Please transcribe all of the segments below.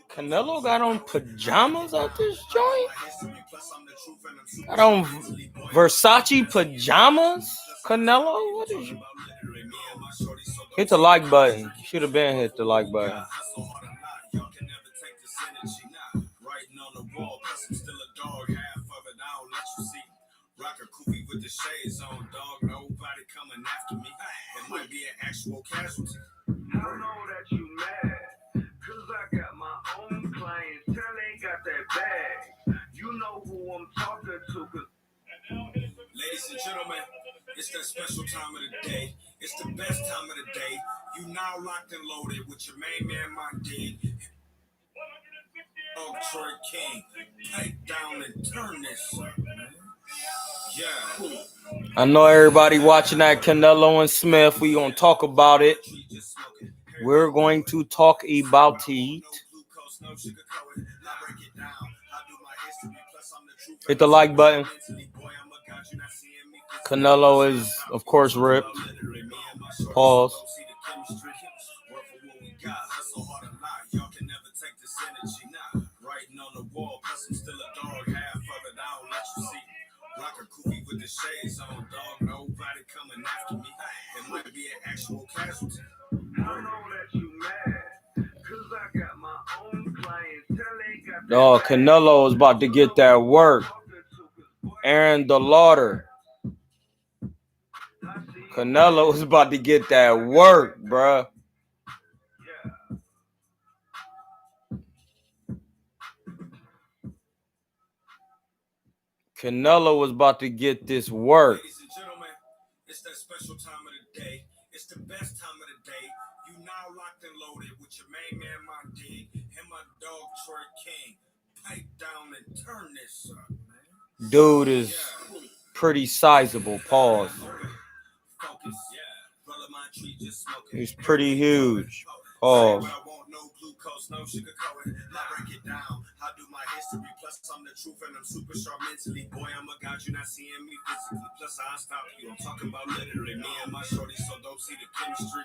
Canelo got on pajamas out this joint? Got on Versace pajamas? Canelo? What is you? Hit the like button. Should have been hit the like button. Rocker Koofy with the shades on, dog. Nobody coming after me. It might be an actual casualty. I know that you mad, cause I got my own clientele, ain't got that bag. You know who I'm talking to, cause ladies and gentlemen, it's that special time of the day. It's the best time of the day. You now locked and loaded with your main man, my D. Oh, Troy King. Take down and turn this up, man. Yeah. I know everybody watching that Canelo and Smith. We gonna talk about it. We're going to talk about it. Hit the like button. Canelo is, of course, ripped. Pause. Rocker Koofy with the shades on, dog. Nobody coming after me. It might be an actual casualty. I know that you mad, cause I got my own clientele, ain't got that. Oh, Canelo is about to get that work. Aaron the Lauder. Canelo is about to get that work, bruh. Canelo was about to get this work. Ladies and gentlemen, it's that special time of the day. It's the best time of the day. You now locked and loaded with your main man, my D, and my dog, Troy King. Pipe down and turn this up, man. Dude is pretty sizable. Pause. He's pretty huge. Pause. No sugar coating, not break it down. I do my history, plus I'm the truth and I'm super sharp mentally. Boy, I'm a god, you're not seeing me physically. Plus I stop you, I'm talking about literally. Me and my shorty, so don't see the chemistry.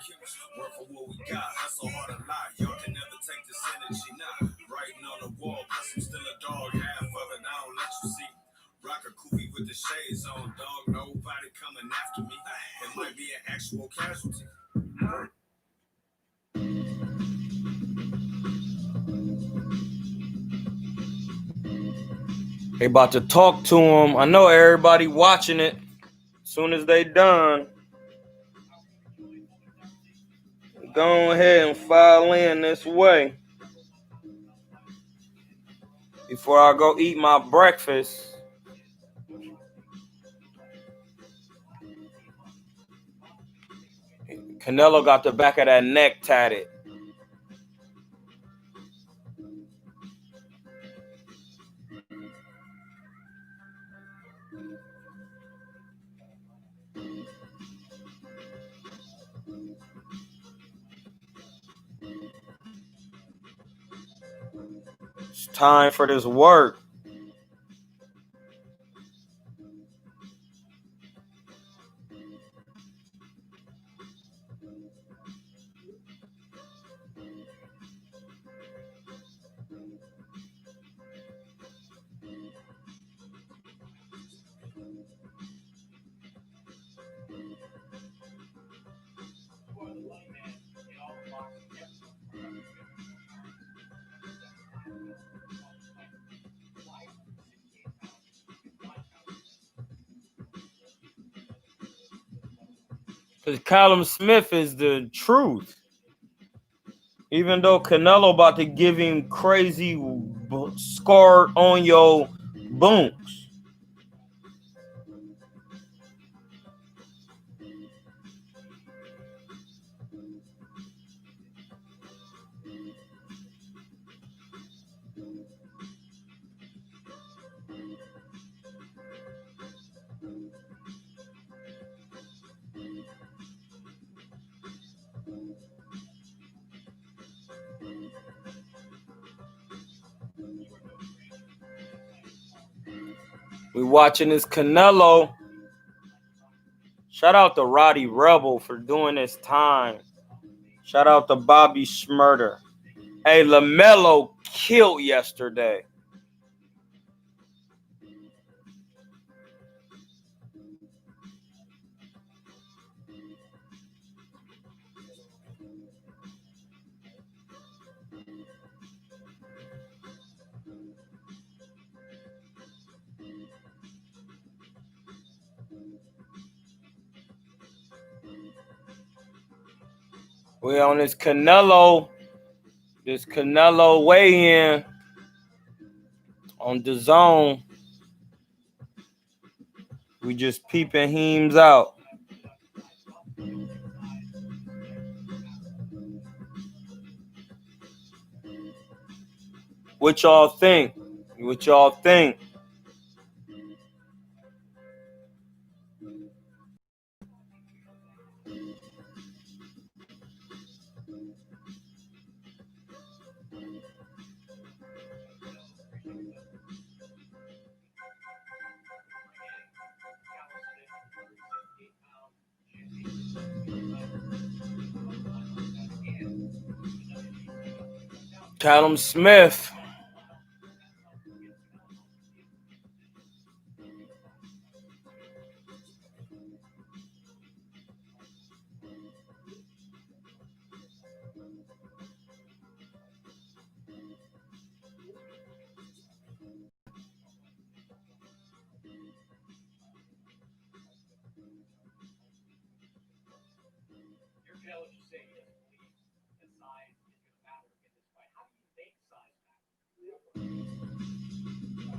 Work for what we got, hustle hard a lot. Y'all can never take this energy, nah. Writing on the wall, plus I'm still a dog. Half of it, I don't let you see. Rocker Koofy with the shades on, dog. Nobody coming after me. It might be an actual casualty. They about to talk to him. I know everybody watching it. As soon as they done, go ahead and file in this way. Before I go eat my breakfast. Canelo got the back of that neck tatted. It's time for this work. Because Callum Smith is the truth. Even though Canelo about to give him crazy scar on your bones. We watching this Canelo. Shout out to Roddy Rebel for doing this time. Shout out to Bobby Schmurder. Hey, LaMelo killed yesterday. We on this Canelo weigh-in on the zone. We just peeping Heems out. What y'all think? What y'all think? Callum Smith.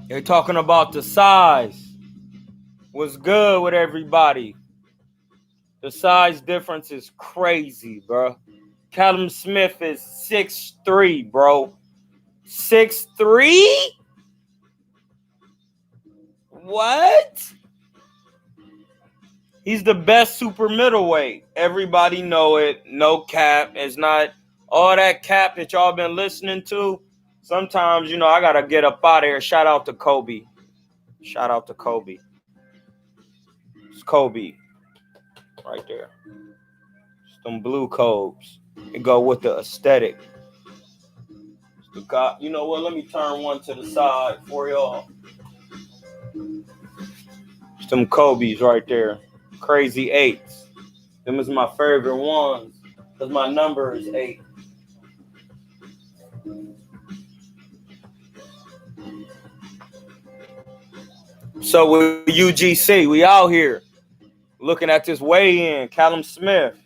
They're talking about the size. What's good with everybody? The size difference is crazy, bro. Callum Smith is 6'3", bro. 6'3"? What? He's the best super middleweight. Everybody know it. No cap. It's not all that cap that y'all been listening to. Sometimes, I got to get up out of here. Shout out to Kobe. Shout out to Kobe. It's Kobe. Right there. It's them blue cobes. It go with the aesthetic. You know what? Let me turn one to the side for y'all. It's them Kobe's right there. Crazy 8s. Them is my favorite ones. Because my number is 8. So with UGC, we out here looking at this weigh-in. Callum Smith.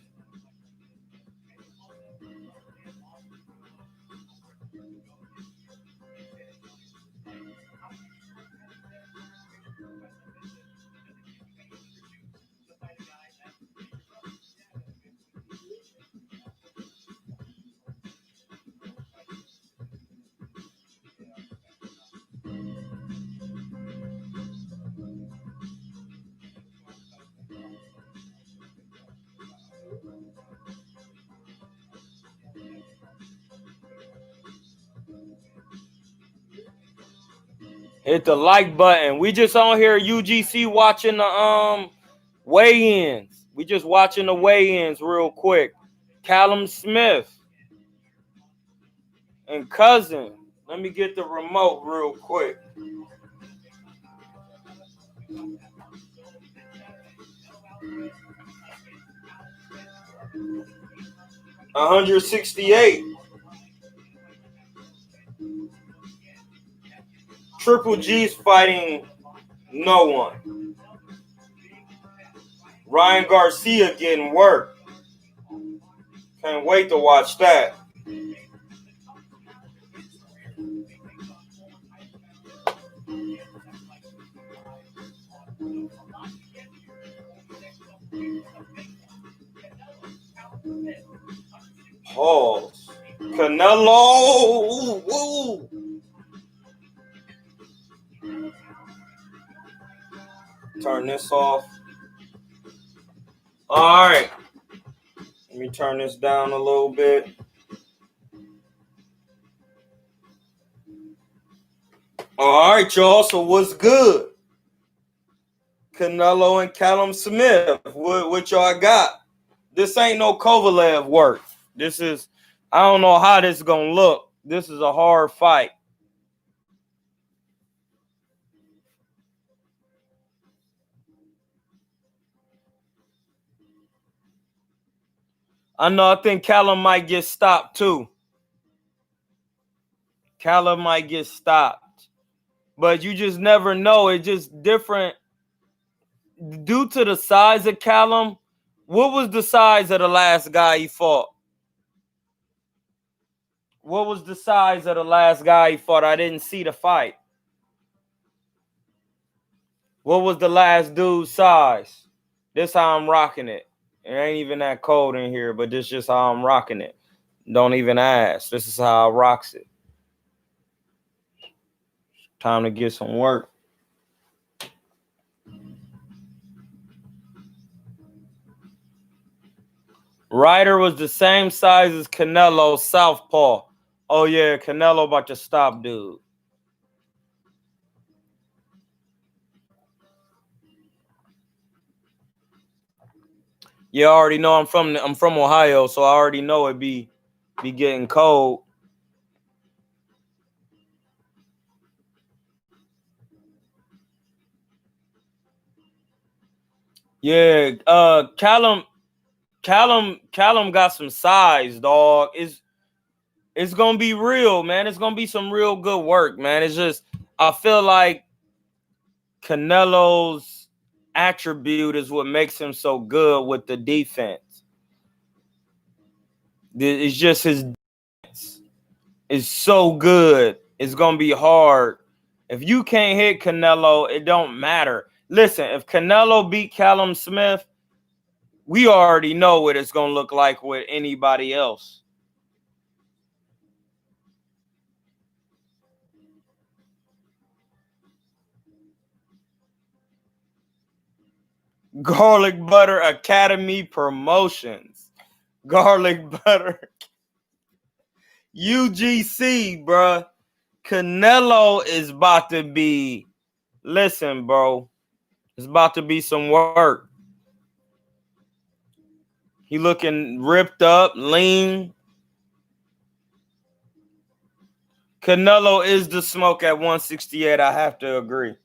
Hit the like button. We just on here UGC watching the weigh-ins. We just watching the weigh-ins real quick. Callum Smith and Cousin. Let me get the remote real quick. $168. Triple G's fighting no one. Ryan Garcia getting work. Can't wait to watch that. Pause. Canelo. Woo. Turn this off. All right. Let me turn this down a little bit. All right, y'all. So what's good? Canelo and Callum Smith. What y'all got? This ain't no Kovalev work. This is, I don't know how this is going to look. This is a hard fight. I think Callum might get stopped too. Callum might get stopped. But you just never know. It's just different. Due to the size of Callum, what was the size of the last guy he fought? What was the size of the last guy he fought? I didn't see the fight. What was the last dude's size? This how I'm rocking it. It ain't even that cold in here, but this just how I'm rocking it. Don't even ask. This is how I rocks it. Time to get some work. Ryder was the same size as Canelo, southpaw. Oh yeah, Canelo about to stop, dude. Yeah, I already know I'm from Ohio, so I already know it be getting cold. Yeah, Callum got some size, dog. It's gonna be real, man. It's gonna be some real good work, man. It's just I feel like Canelo's attribute is what makes him so good with the defense. It's just his defense is so good. It's gonna be hard. If you can't hit Canelo, it don't matter. Listen, if Canelo beat Callum Smith, we already know what it's gonna look like with anybody else. Garlic Butter Academy Promotions. Garlic Butter. UGC, bruh. Canelo is about to be, listen, bro. It's about to be some work. He looking ripped up, lean. Canelo is the smoke at 168. I have to agree.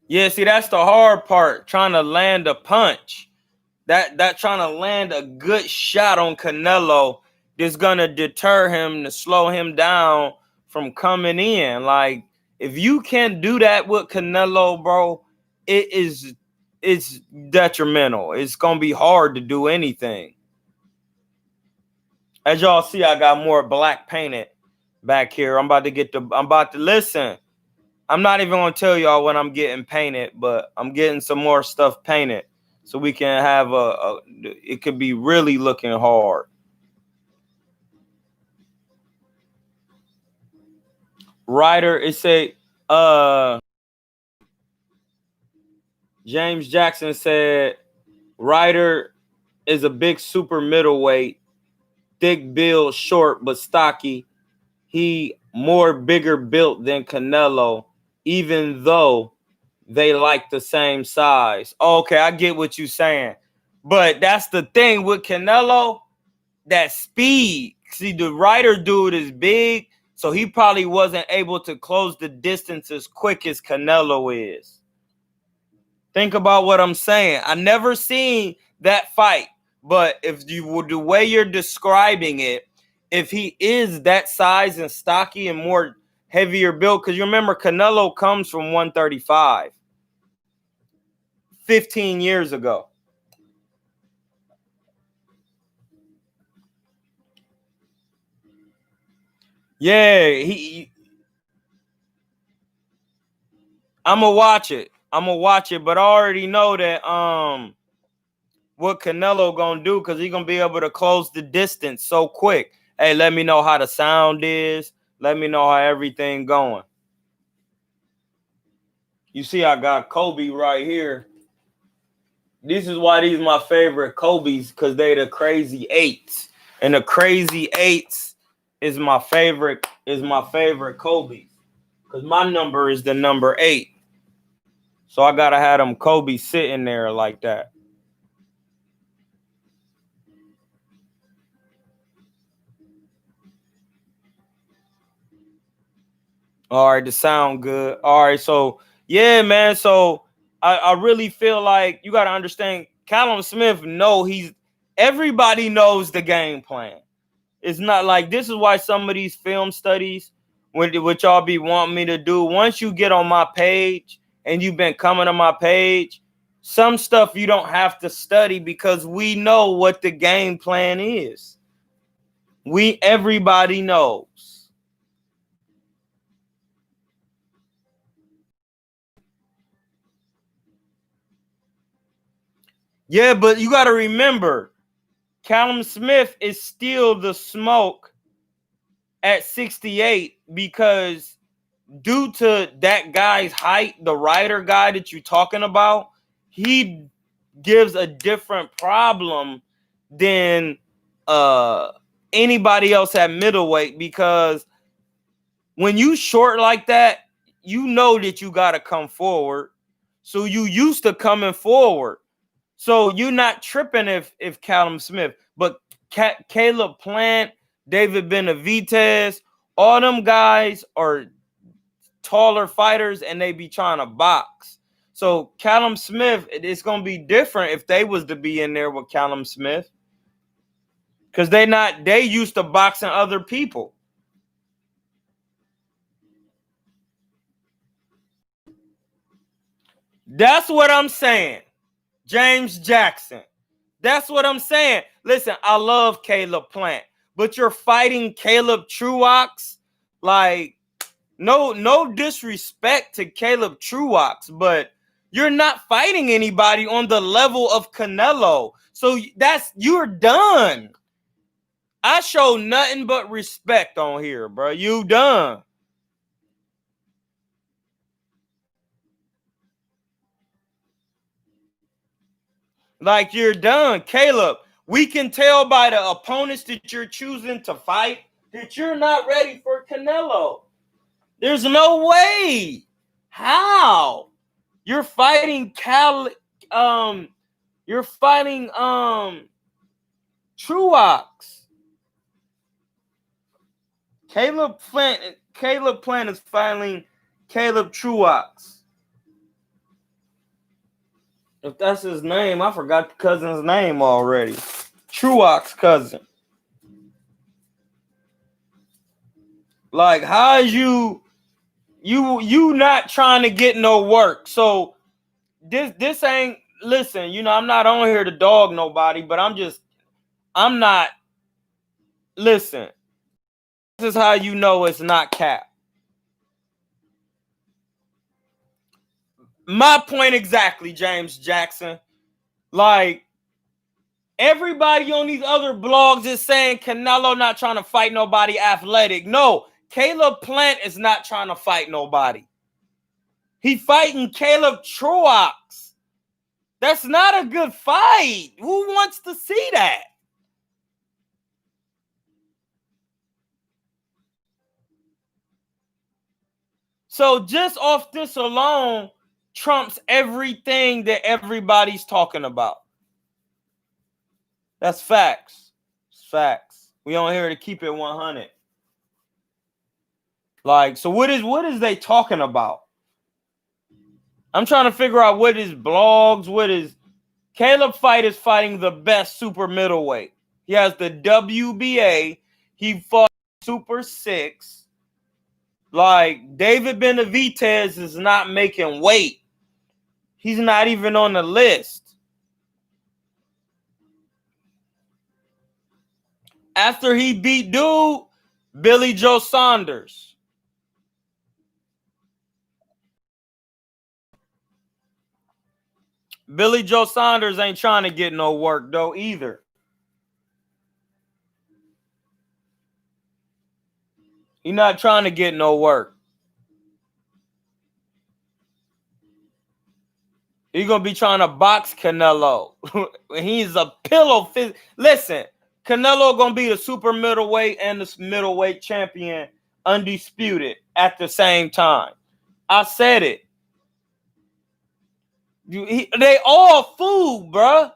Yeah, see, that's the hard part, trying to land a punch. That trying to land a good shot on Canelo is gonna deter him, to slow him down from coming in. Like, if you can't do that with Canelo, bro, it's detrimental. It's gonna be hard to do anything. As y'all see, I got more black painted back here. I'm about to listen. I'm not even gonna tell y'all when I'm getting painted, but I'm getting some more stuff painted so we can have it could be really looking hard. Ryder, it say James Jackson said Ryder is a big super middleweight, thick build, short but stocky. He more bigger built than Canelo, even though they like the same size. Okay, I get what you're saying. But that's the thing with Canelo, that speed. See, the Ryder dude is big, so he probably wasn't able to close the distance as quick as Canelo is. Think about what I'm saying. I never seen that fight, but if you were the way you're describing it, if he is that size and stocky and more heavier built, because you remember Canelo comes from 135 15 years ago. Yeah, I'm gonna watch it. But I already know that what Canelo gonna do, because he gonna be able to close the distance so quick. Hey, let me know how the sound is. Let me know how everything going. You see, I got Kobe right here. This is why these my favorite Kobe's, because they the crazy eights. And the crazy eights is my favorite Kobe. Because my number is the number 8. So I gotta have them Kobe sitting there like that. All right, to sound good. All right, so yeah, man. So I really feel like you gotta understand Callum Smith everybody knows the game plan. It's not like this is why some of these film studies, which y'all be wanting me to do, once you get on my page and you've been coming to my page, some stuff you don't have to study because we know what the game plan is. Everybody knows. Yeah, but you got to remember, Callum Smith is still the smoke at 68 because due to that guy's height, the Ryder guy that you're talking about, he gives a different problem than anybody else at middleweight, because when you short like that, you know that you got to come forward. So you used to coming forward. So you're not tripping if Callum Smith, but Caleb Plant, David Benavidez, all them guys are taller fighters and they be trying to box. So Callum Smith, it's gonna be different if they was to be in there with Callum Smith, because they used to boxing other people. That's what I'm saying. James Jackson. That's what I'm saying. Listen, I love Caleb Plant, but you're fighting Caleb Truax. Like, no disrespect to Caleb Truax, but you're not fighting anybody on the level of Canelo. So you're done. I show nothing but respect on here, bro. You done. Like, you're done, Caleb. We can tell by the opponents that you're choosing to fight that you're not ready for Canelo. There's no way. How? You're fighting you're fighting Truax. Caleb Plant is fighting Caleb Truax. If that's his name, I forgot the cousin's name already. Truax cousin. Like, how is you not trying to get no work? So this ain't, listen, I'm not on here to dog nobody, but I'm not, listen. This is how you know it's not cap. My point exactly, James Jackson. Like, everybody on these other blogs is saying Canelo not trying to fight nobody athletic. No, Caleb Plant is not trying to fight nobody. He fighting Caleb Truax. That's not a good fight. Who wants to see that? So just off this alone trumps everything that everybody's talking about. That's facts. It's facts. We on here to keep it 100. Like, so what is they talking about? I'm trying to figure out what is blogs, Caleb Fight is fighting the best super middleweight. He has the WBA. He fought Super 6. Like, David Benavidez is not making weight. He's not even on the list. After he beat Billy Joe Saunders. Billy Joe Saunders ain't trying to get no work, though, either. He's not trying to get no work. He's going to be trying to box Canelo. He's a pillow. Listen, Canelo gonna be the super middleweight and the middleweight champion, undisputed at the same time. I said it. They all food, bruh.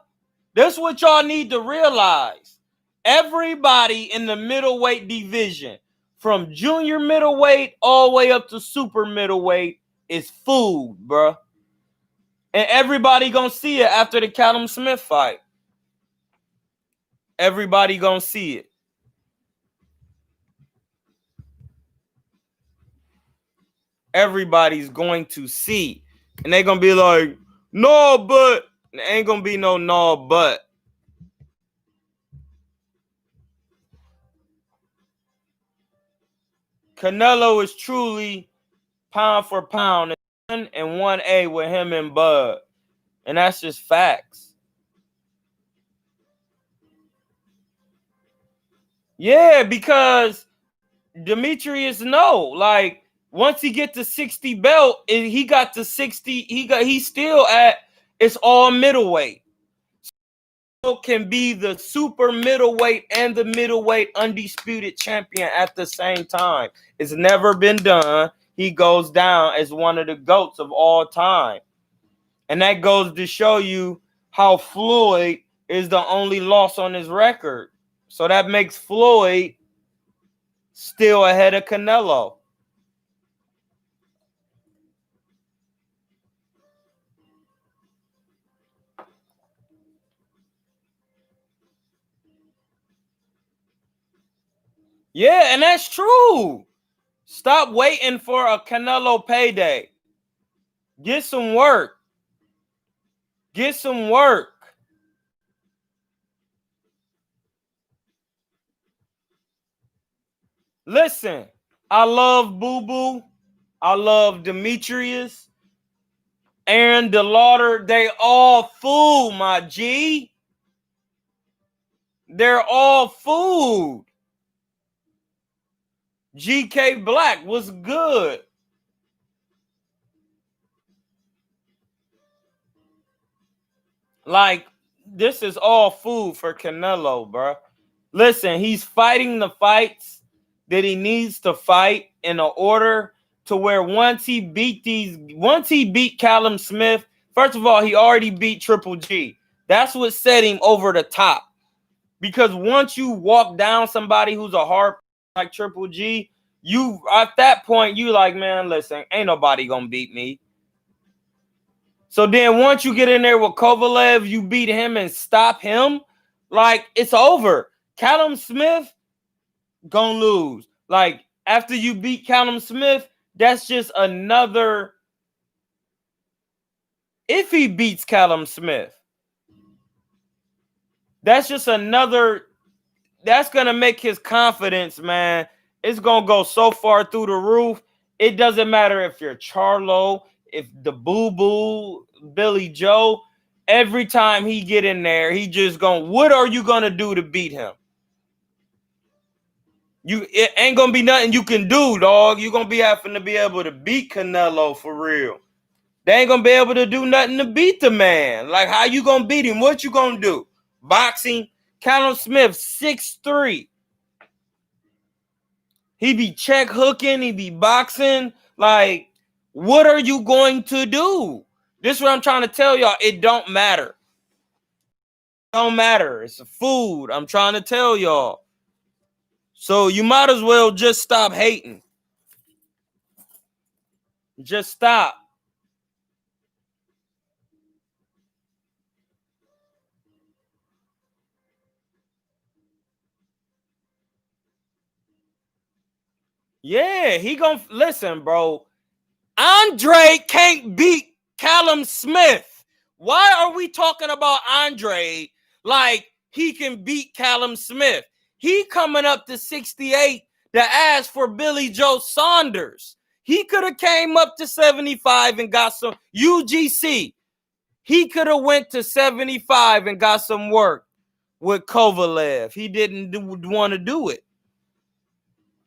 That's what y'all need to realize. Everybody in the middleweight division, from junior middleweight all the way up to super middleweight, is food, bruh. And everybody gonna see it after the Callum Smith fight. Everybody gonna see it. Everybody's going to see. And they're gonna be like, no, but. There ain't gonna be no but. Canelo is truly pound for pound and 1A with him and Bud. And that's just facts. Yeah, because Demetrius like once he get to 60 belt, he got to 60, he's still at it's all middleweight. So can be the super middleweight and the middleweight undisputed champion at the same time. It's never been done. He goes down as one of the GOATs of all time. And that goes to show you how Floyd is the only loss on his record. So that makes Floyd still ahead of Canelo. Yeah, and that's true. Stop waiting for a Canelo payday. Get some work. Get some work. Listen, I love Boo Boo. I love Demetrius. Aaron DeLauder. They all food, my G. They're all food. GK Black was good. Like, this is all food for Canelo, bro. Listen, he's fighting the fights that he needs to fight in an order to where once he beat Callum Smith, first of all, he already beat Triple G. That's what set him over the top. Because once you walk down somebody who's a hard like Triple G, you at that point, you like, man, listen, ain't nobody gonna beat me. So then once you get in there with Kovalev, you beat him and stop him, like, it's over. Callum Smith gonna lose. Like, after you beat Callum Smith, that's just another. If he beats Callum Smith, that's just another. That's gonna make his confidence, man. It's gonna go so far through the roof. It doesn't matter if you're Charlo, if the Boo Boo, Billy Joe. Every time he get in there, he just going, what are you gonna do to beat him? It ain't gonna be nothing you can do, dog. You're gonna be having to be able to beat Canelo for real. They ain't gonna be able to do nothing to beat the man. Like, how you gonna beat him? What you gonna do? Boxing? Callum Smith, 6'3". He be check hooking, he be boxing. Like, what are you going to do? This is what I'm trying to tell y'all. It don't matter. It don't matter. It's a food. I'm trying to tell y'all. So you might as well just stop hating. Just stop. Yeah, he gonna listen, bro. Andre can't beat Callum Smith. Why are we talking about Andre like he can beat Callum Smith? He coming up to 68 to ask for Billy Joe Saunders. He could have came up to 75 and got some UGC. He could have went to 75 and got some work with Kovalev. He didn't want to do it.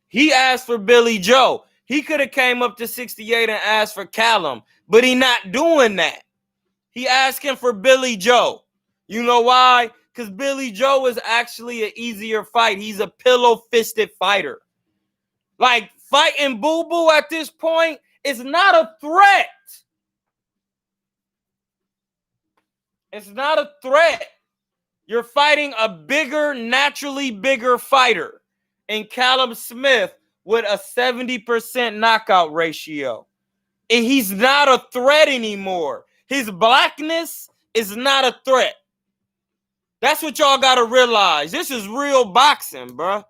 He asked for Billy Joe. He could have came up to 68 and asked for Callum, but he not doing that. He asking for Billy Joe. You know why? because Billy Joe is actually an easier fight. He's a pillow-fisted fighter. Like, fighting Boo Boo at this point is not a threat. It's not a threat. You're fighting a bigger, naturally bigger fighter in Callum Smith with a 70% knockout ratio. And he's not a threat anymore. His blackness is not a threat. That's what y'all got to realize. This is real boxing, bro.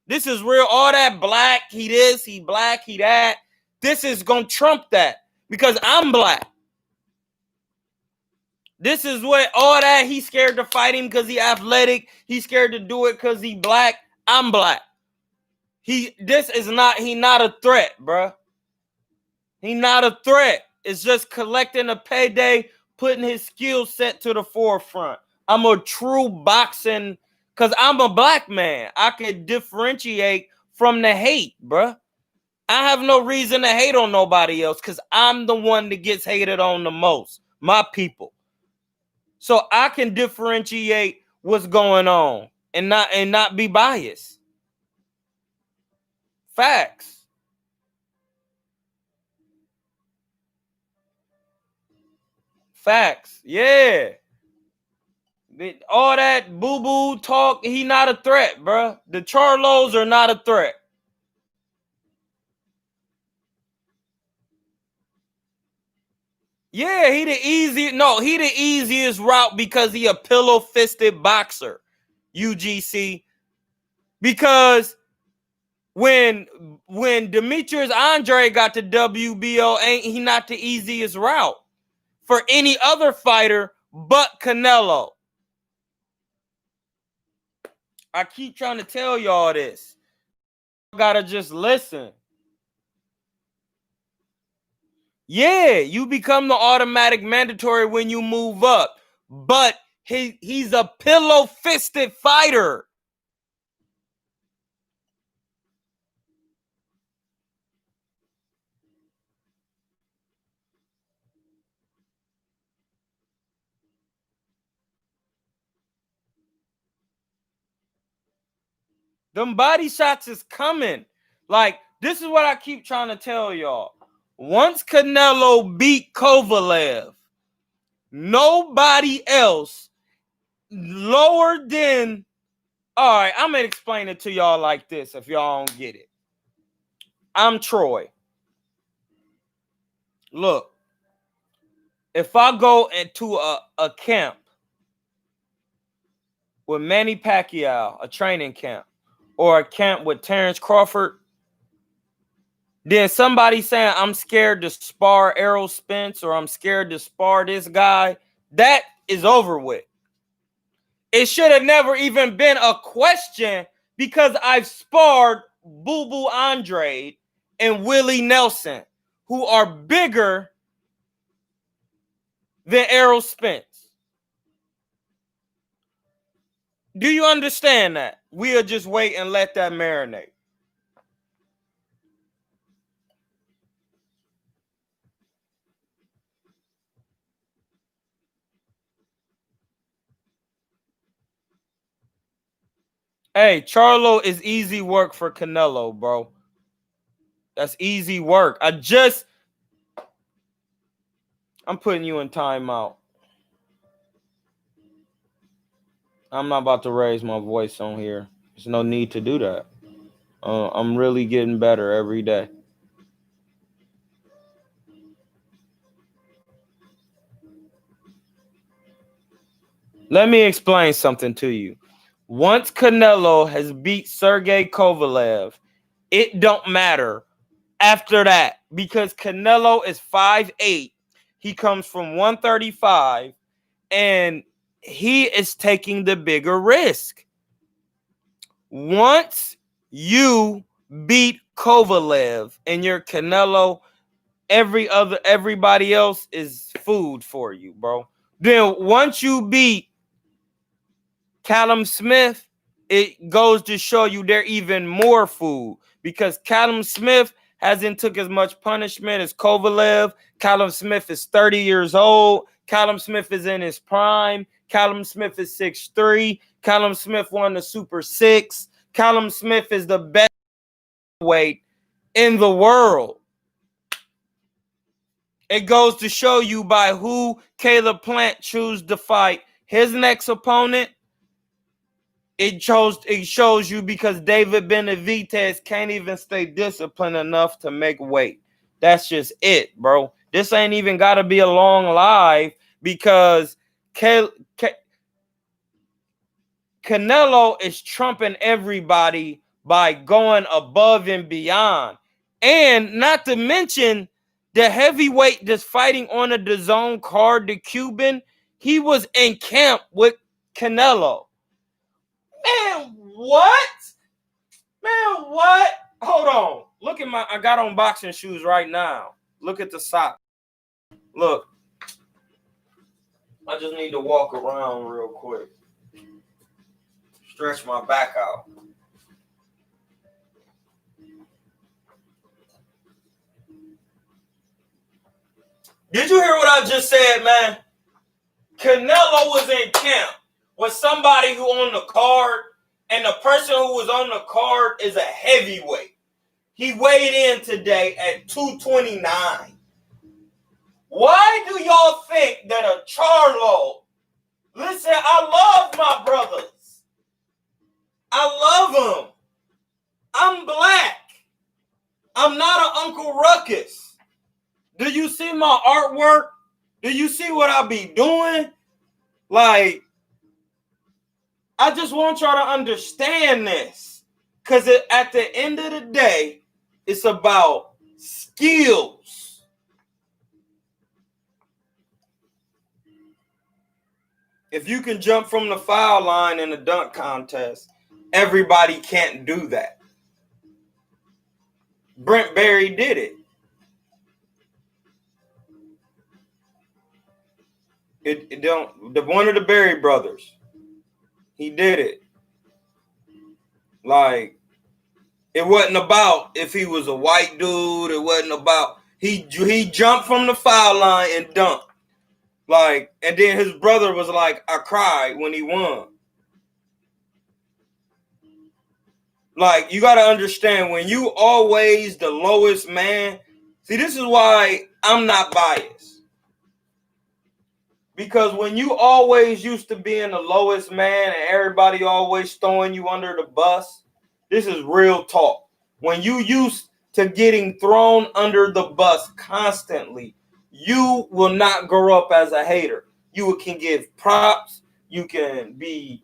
This is real. All that black, he this, he black, he that. This is going to trump that because I'm black. This is what all that he's scared to fight him because he athletic. He's scared to do it because he black. I'm black. He not a threat, bro. He not a threat. It's just collecting a payday, putting his skill set to the forefront. I'm a true boxing because I'm a black man. I can differentiate from the hate, bro. I have no reason to hate on nobody else because I'm the one that gets hated on the most. My people. So I can differentiate what's going on and not be biased. Facts. Facts. Yeah. All that boo-boo talk, he not a threat, bro. The Charlos are not a threat. Yeah, he the easiest route because he a pillow-fisted boxer, UGC. Because when Demetrius Andre got the WBO, ain't he not the easiest route for any other fighter but Canelo? I keep trying to tell y'all this. You gotta just listen. Yeah, you become the automatic mandatory when you move up. But he's a pillow-fisted fighter. Them body shots is coming. Like, this is what I keep trying to tell y'all. Once Canelo beat Kovalev, nobody else lower than... All right, I'm going to explain it to y'all like this if y'all don't get it. I'm Troy. Look, if I go into a camp with Manny Pacquiao, a training camp, or a camp with Terrence Crawford, then somebody saying I'm scared to spar Errol Spence or I'm scared to spar this guy, that is over with. It should have never even been a question because I've sparred Boo Boo Andre and Willie Nelson, who are bigger than Errol Spence. Do you understand that? We'll just wait and let that marinate. Hey, Charlo is easy work for Canelo, bro. That's easy work. I'm putting you in timeout. I'm not about to raise my voice on here. There's no need to do that. I'm really getting better every day. Let me explain something to you. Once Canelo has beat Sergey Kovalev, it don't matter after that because Canelo is 5'8". He comes from 135 and he is taking the bigger risk. Once you beat Kovalev and you're Canelo, everybody else is food for you, bro. Then once you beat Callum Smith, it goes to show you they're even more food because Callum Smith hasn't took as much punishment as Kovalev. Callum Smith is 30 years old. Callum Smith is in his prime. Callum Smith is 6'3". Callum Smith won the Super 6. Callum Smith is the best weight in the world. It goes to show you by who Caleb Plant chose to fight his next opponent. It shows you because David Benavidez can't even stay disciplined enough to make weight. That's just bro. This ain't even got to be a long live because Canelo is trumping everybody by going above and beyond. And not to mention the heavyweight that's fighting on a DAZN card, the Cuban, he was in camp with Canelo. Man, what? Man, what? Hold on. Look at I got on boxing shoes right now. Look at the sock. Look. I just need to walk around real quick. Stretch my back out. Did you hear what I just said, man? Canelo was in camp with somebody who on the card, and the person who was on the card is a heavyweight. He weighed in today at 229. Why do y'all think that a Charlo? Listen, I love my brothers. I love them. I'm black. I'm not an Uncle Ruckus. Do you see my artwork? Do you see what I be doing? Like, I just want y'all to understand this. Because at the end of the day, it's about skills. If you can jump from the foul line in a dunk contest, everybody can't do that. Brent Barry did it. One of the Barry brothers, he did it. Like, it wasn't about if he was a white dude. It wasn't about he jumped from the foul line and dunked. Like, and then his brother was like, I cried when he won. Like, you got to understand, when you always the lowest man. See, this is why I'm not biased. Because when you always used to being the lowest man and everybody always throwing you under the bus, this is real talk. When you used to getting thrown under the bus constantly, you will not grow up as a hater. You can give props. You can be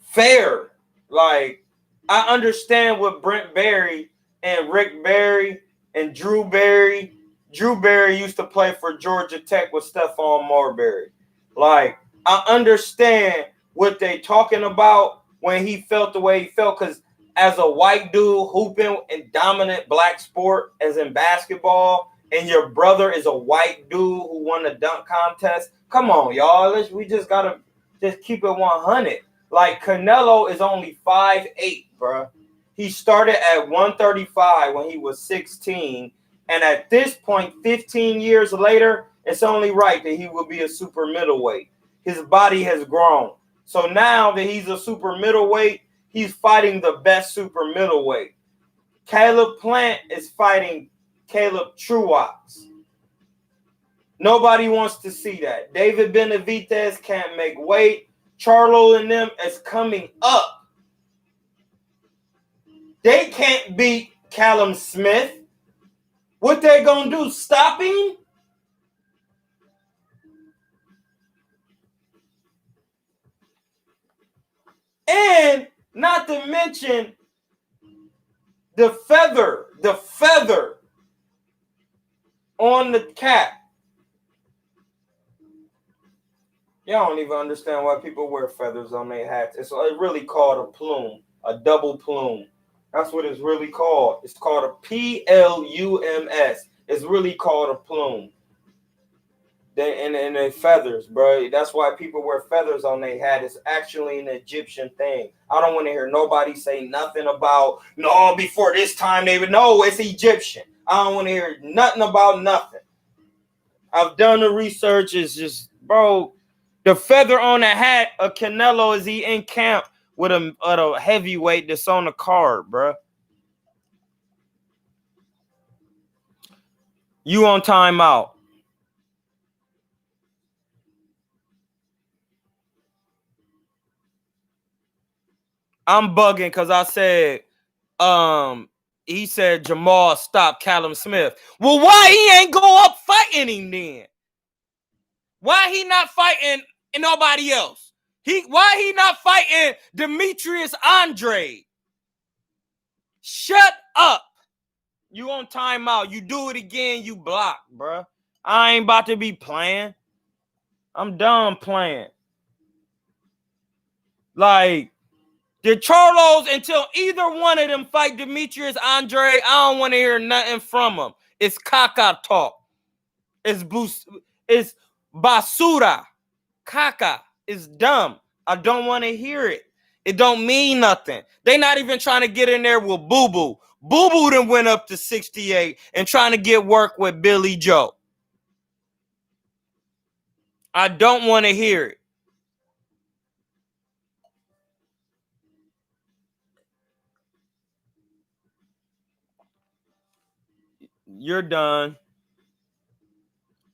fair. Like, I understand what Brent Barry and Rick Barry and Drew Barry. Drew Barry used to play for Georgia Tech with Stephon Marbury. Like, I understand what they talking about when he felt the way he felt, because as a white dude hooping in dominant black sport, as in basketball, and your brother is a white dude who won a dunk contest, come on, y'all. We just got to just keep it 100. Like, Canelo is only 5'8", bro. He started at 135 when he was 16, and at this point, 15 years later, it's only right that he will be a super middleweight. His body has grown. So now that he's a super middleweight, he's fighting the best super middleweight. Caleb Plant is fighting Caleb Truax. Nobody wants to see that. David Benavidez can't make weight. Charlo and them is coming up. They can't beat Callum Smith. What they gonna do? Stop him? And not to mention the feather on the cap. Y'all don't even understand why people wear feathers on their hats. It's really called a plume, a double plume. That's what it's really called. It's called a PLUMS. It's really called a plume. And they feathers, bro. That's why people wear feathers on their hat. It's actually an Egyptian thing. I don't want to hear nobody say nothing about, no, before this time they would know it's Egyptian. I don't want to hear nothing about nothing. I've done the research. It's just, bro, The feather on the hat of Canelo is he in camp with a heavyweight that's on the card, bro. You on timeout. I'm bugging because I said, he said Jamal stopped Callum Smith. Well, why he ain't go up fighting him then? Why he not fighting nobody else? Why he not fighting Demetrius Andrade? Shut up. You on timeout. You do it again, you block, bruh. I ain't about to be playing. I'm done playing. Like, the Charlos, until either one of them fight Demetrius Andrade, I don't want to hear nothing from them. It's caca talk. It's basura. Caca. It's dumb. I don't want to hear it. It don't mean nothing. They not even trying to get in there with Boo Boo. Boo Boo then went up to 68 and trying to get work with Billy Joe. I don't want to hear it. You're done.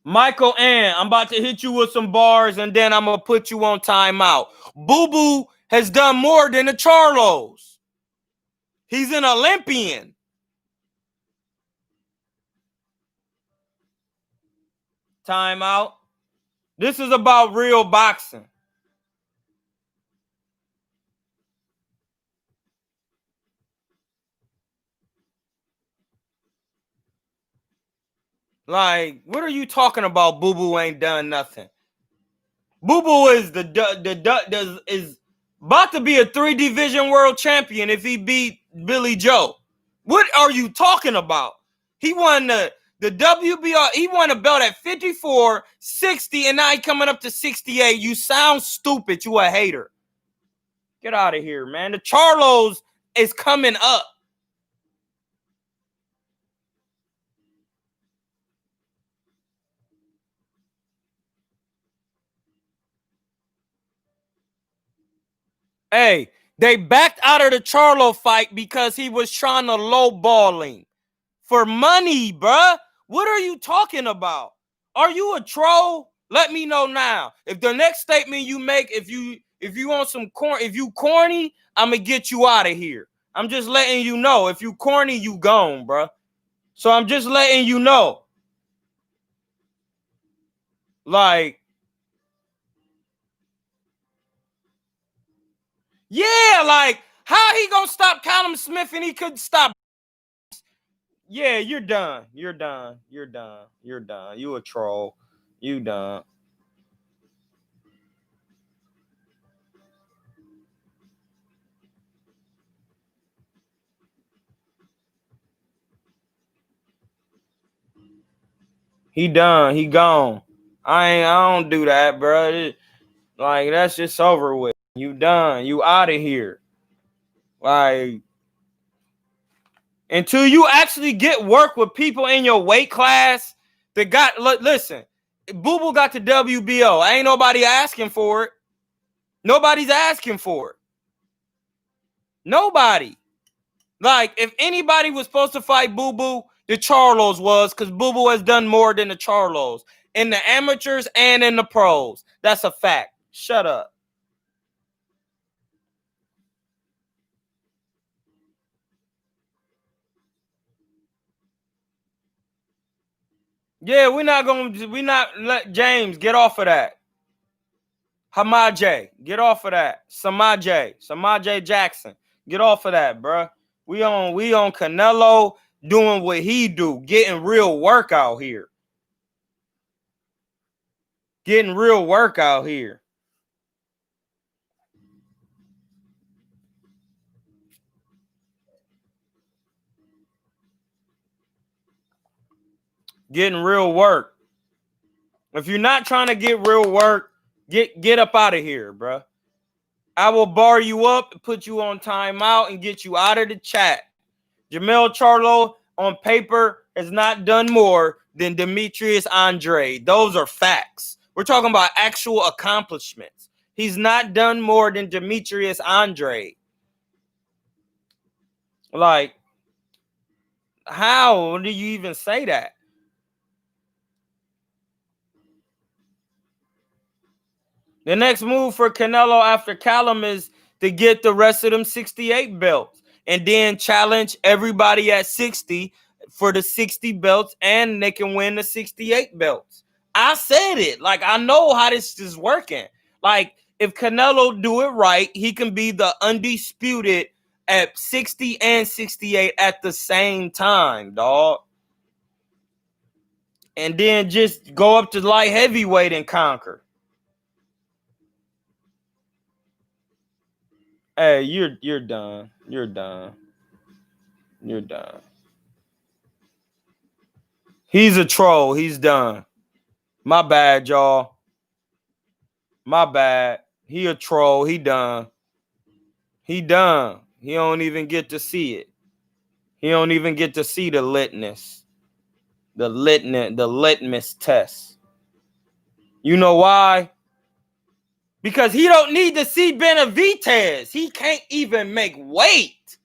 Michael Ann, I'm about to hit you with some bars and then I'm going to put you on timeout. Boo Boo has done more than the Charlos. He's an Olympian. Timeout. This is about real boxing. Like, what are you talking about? Boo Boo ain't done nothing. Boo Boo is is about to be a 3-division world champion if he beat Billy Joe. What are you talking about? He won the WBR. He won a belt at 54, 60, and now he coming up to 68. You sound stupid. You a hater. Get out of here, man. The Charlos is coming up. Hey, they backed out of the Charlo fight because he was trying to lowball him for money, bruh. What are you talking about? Are you a troll? Let me know now. If the next statement you make, if you want some corn, if you corny, I'm gonna get you out of here. I'm just letting you know. If you corny, you gone, bruh. So I'm just letting you know. Like, yeah, like, how he gonna stop Callum Smith and he couldn't stop? Yeah, you're done. You're done. You're done. You're done. You a troll. You done. He done. He gone. I don't do that, bro. Like, that's just over with. You done. You out of here. Like, until you actually get work with people in your weight class that got, listen, Boo Boo got the WBO. Ain't nobody asking for it. Nobody's asking for it. Nobody. Like, if anybody was supposed to fight Boo Boo, the Charlos was, because Boo Boo has done more than the Charlos in the amateurs and in the pros. That's a fact. Shut up. Yeah, we not let James get off of that. Hamaje, get off of that. Samaje Jackson, get off of that, bro. We on Canelo doing what he do, getting real work out here. Getting real work out here. Getting real work. If you're not trying to get real work, get up out of here, bro. I will bar you up, put you on timeout, and get you out of the chat. Jamel Charlo on paper has not done more than Demetrius Andrade. Those are facts. We're talking about actual accomplishments. He's not done more than Demetrius Andrade. Like, how do you even say that? The next move for Canelo after Callum is to get the rest of them 68 belts and then challenge everybody at 60 for the 60 belts, and they can win the 68 belts. I said it. Like, I know how this is working. Like, if Canelo do it right, he can be the undisputed at 60 and 68 at the same time, dog. And then just go up to light heavyweight and conquer. Hey, you're done. You're done. You're done. He's a troll. He's done. My bad, y'all. My bad. He a troll. He done. He done. He don't even get to see it. He don't even get to see the litness. The litmus test. You know why? Because he don't need to see Benavidez. He can't even make weight.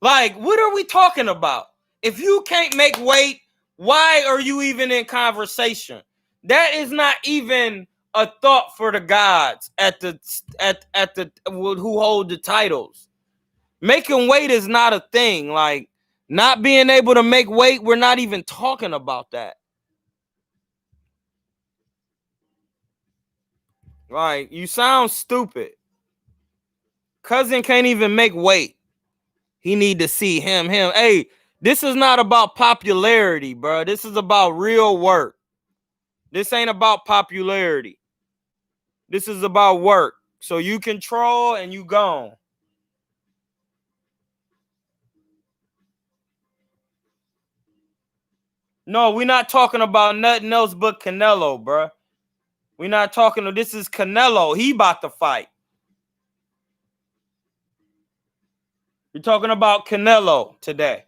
Like, what are we talking about? If you can't make weight, why are you even in conversation? That is not even a thought for the gods at the who hold the titles. Making weight is not a thing. Like, not being able to make weight, we're not even talking about that. Like, you sound stupid. Cousin can't even make weight. He need to see him. Hey, this is not about popularity, bro. This is about real work. This ain't about popularity. This is about work. So you control and you gone. No, we're not talking about nothing else but Canelo, bro. We're not talking. This is Canelo. He about to fight. You're talking about Canelo today.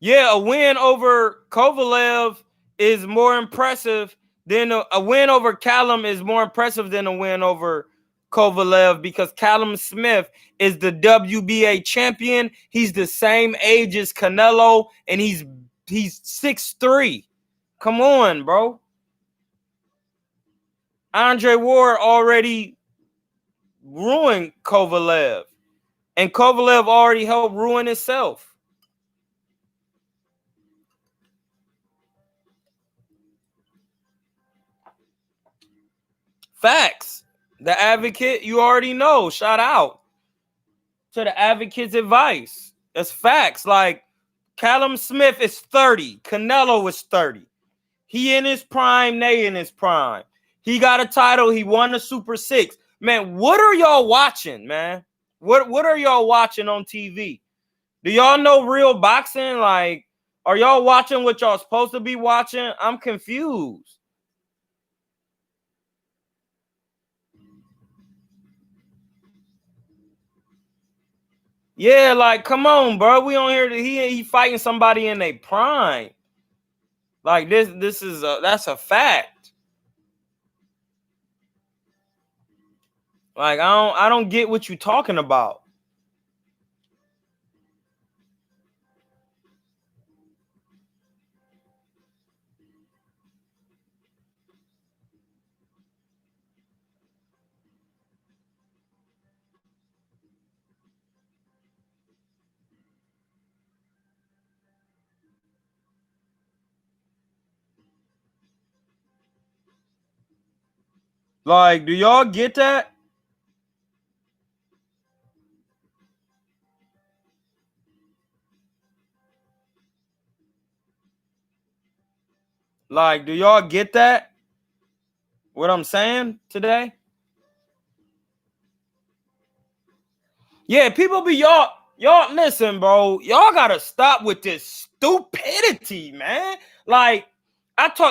Yeah, a win over Kovalev is more impressive than a win over Callum is more impressive than a win over Kovalev, because Callum Smith is the WBA champion. He's the same age as Canelo, and he's 6'3". Come on, bro. Andre Ward already ruined Kovalev, and Kovalev already helped ruin himself. Facts. The Advocate, you already know. Shout out to the Advocate's advice. That's facts. Like, Callum Smith is 30. Canelo is 30. He in his prime, they in his prime. He got a title. He won the Super 6. Man, what are y'all watching, man? What are y'all watching on TV? Do y'all know real boxing? Like, are y'all watching what y'all supposed to be watching? I'm confused. Yeah, like, come on, bro. We on here. He fighting somebody in their prime. Like, this is that's a fact. Like, I don't get what you talking about. Like, do y'all get that? Like, do y'all get that? What I'm saying today? Yeah, people be y'all listen, bro. Y'all gotta stop with this stupidity, man. Like,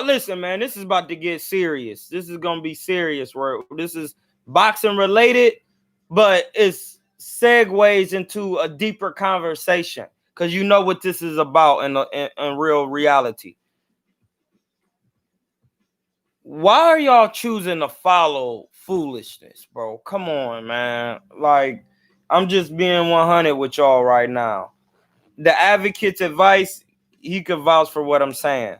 listen, man, this is about to get serious. This is gonna be serious, where this is boxing related, but it's segues into a deeper conversation. because you know what this is about in real reality. Why are y'all choosing to follow foolishness, bro? Come on, man. Like, I'm just being 100 with y'all right now. The advocate's advice, he could vouch for what I'm saying.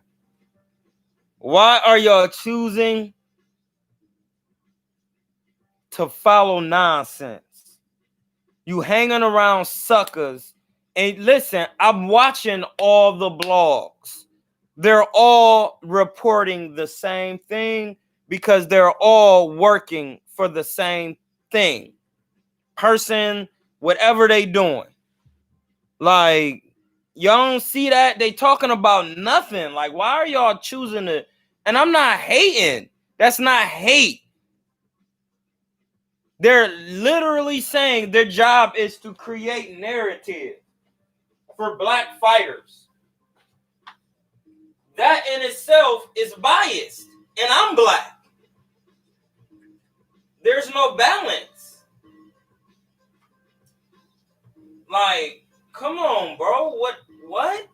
Why are y'all choosing to follow nonsense? You hanging around suckers. And listen, I'm watching all the blogs. They're all reporting the same thing because they're all working for the same thing. Person, whatever they doing. Like, y'all don't see that? They talking about nothing. Like, why are y'all choosing to? And I'm not hating. That's not hate. They're literally saying their job is to create narrative for black fighters. That in itself is biased. And I'm black. There's no balance. Like, come on, bro. What?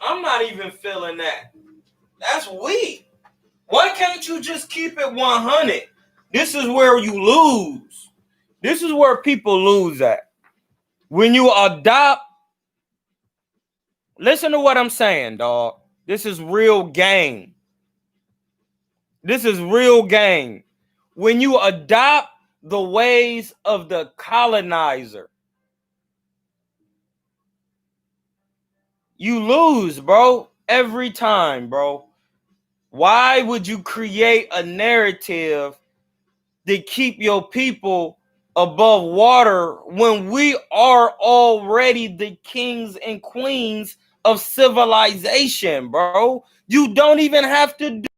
I'm not even feeling that. That's weak. Why can't you just keep it 100? This is where you lose. This is where people lose at. When you adopt, listen to what I'm saying, dog. This is real game. This is real game. When you adopt the ways of the colonizer, you lose, bro. Every time, bro. Why would you create a narrative to keep your people above water when we are already the kings and queens of civilization, bro? You don't even have to do.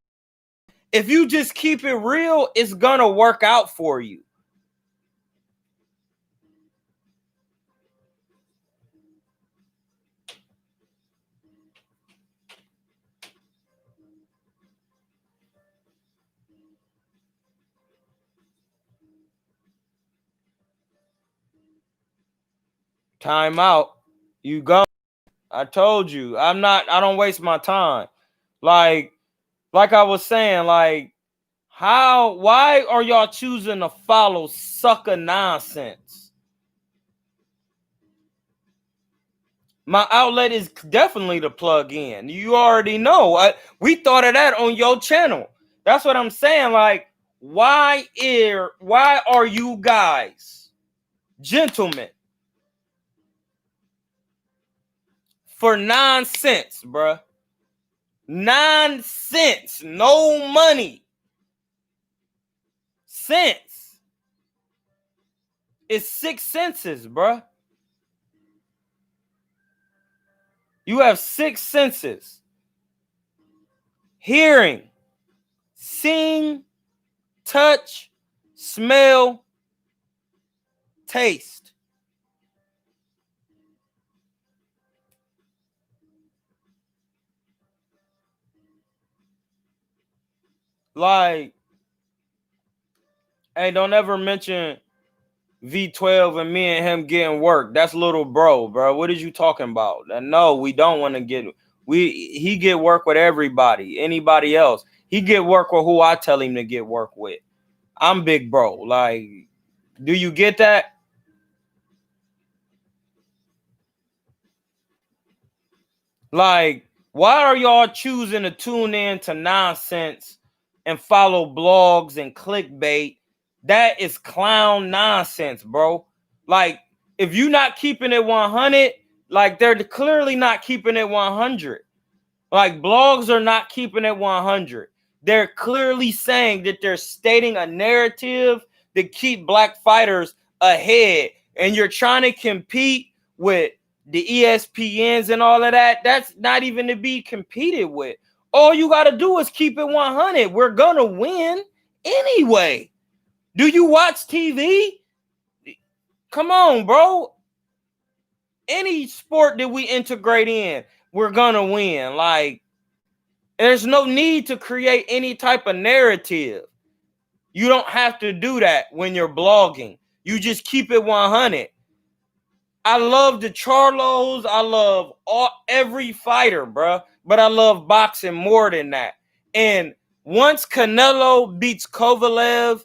If you just keep it real, it's gonna work out for you. Time out. You go. I told you. I don't waste my time. Like I was saying, like, why are y'all choosing to follow sucker nonsense? My outlet is definitely the plug in. You already know. We thought of that on your channel. That's what I'm saying. Like, why are you guys, gentlemen, for nonsense, bruh? Nonsense. No money. Sense. It's 6 senses, bruh. You have 6 senses. Hearing, seeing, touch, smell, taste. Like, hey, don't ever mention V12 and me and him getting work. That's little bro. What are you talking about? No, we don't want to get. He get work with everybody. Anybody else, he get work with who I tell him to get work with. I'm big bro. Like, do you get that? Like, why are y'all choosing to tune in to nonsense and follow blogs and clickbait? That is clown nonsense, bro. Like, if you're not keeping it 100, like, they're clearly not keeping it 100. Like, blogs are not keeping it 100. They're clearly saying that they're stating a narrative to keep black fighters ahead. And you're trying to compete with the ESPNs and all of that. That's not even to be competed with. All you got to do is keep it 100. We're going to win anyway. Do you watch TV? Come on, bro. Any sport that we integrate in, we're going to win. Like, there's no need to create any type of narrative. You don't have to do that when you're blogging. You just keep it 100. I love the Charlos. I love every fighter, bro. But I love boxing more than that. And once Canelo beats Kovalev,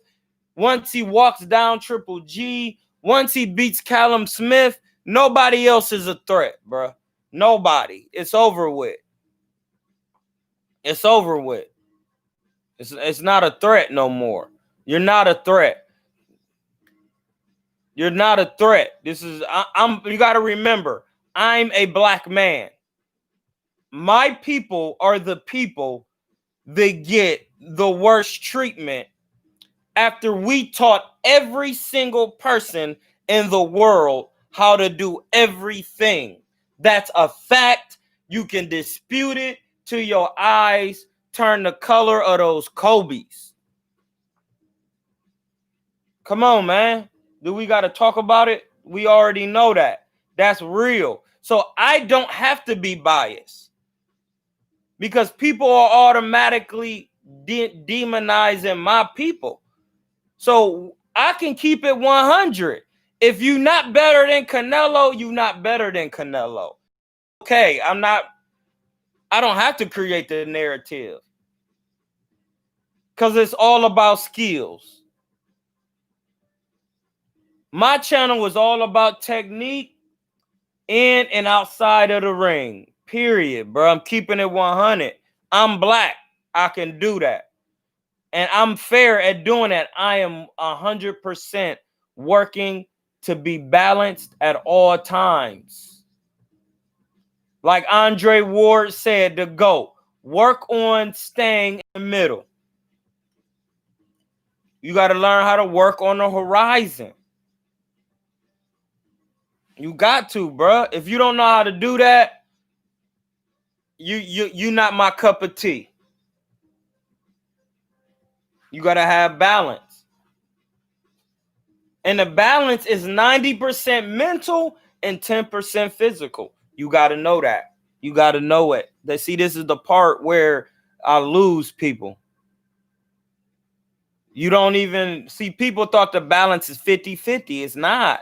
once he walks down Triple G, once he beats Callum Smith, nobody else is a threat, bro. Nobody. It's over with. It's over with. It's not a threat no more. You're not a threat. You're not a threat. You got to remember, I'm a black man. My people are the people that get the worst treatment after we taught every single person in the world how to do everything. That's a fact. You can dispute it till your eyes turn the color of those Kobe's. Come on, man. Do we got to talk about it? We already know that. That's real. So I don't have to be biased because people are automatically demonizing my people. So I can keep it 100. If you're not better than Canelo, you're not better than Canelo. Okay, I don't have to create the narrative because it's all about skills. My channel was all about technique in and outside of the ring. Period, bro. I'm keeping it 100. I'm black. I can do that. And I'm fair at doing that. I am 100% working to be balanced at all times. Like Andre Ward said, the GOAT, work on staying in the middle. You got to learn how to work on the horizon. You got to, bro. If you don't know how to do that, you not my cup of tea. You got to have balance. And the balance is 90% mental and 10% physical. You got to know that. You got to know it. See, this is the part where I lose people. You don't even see, people thought the balance is 50-50. It's not.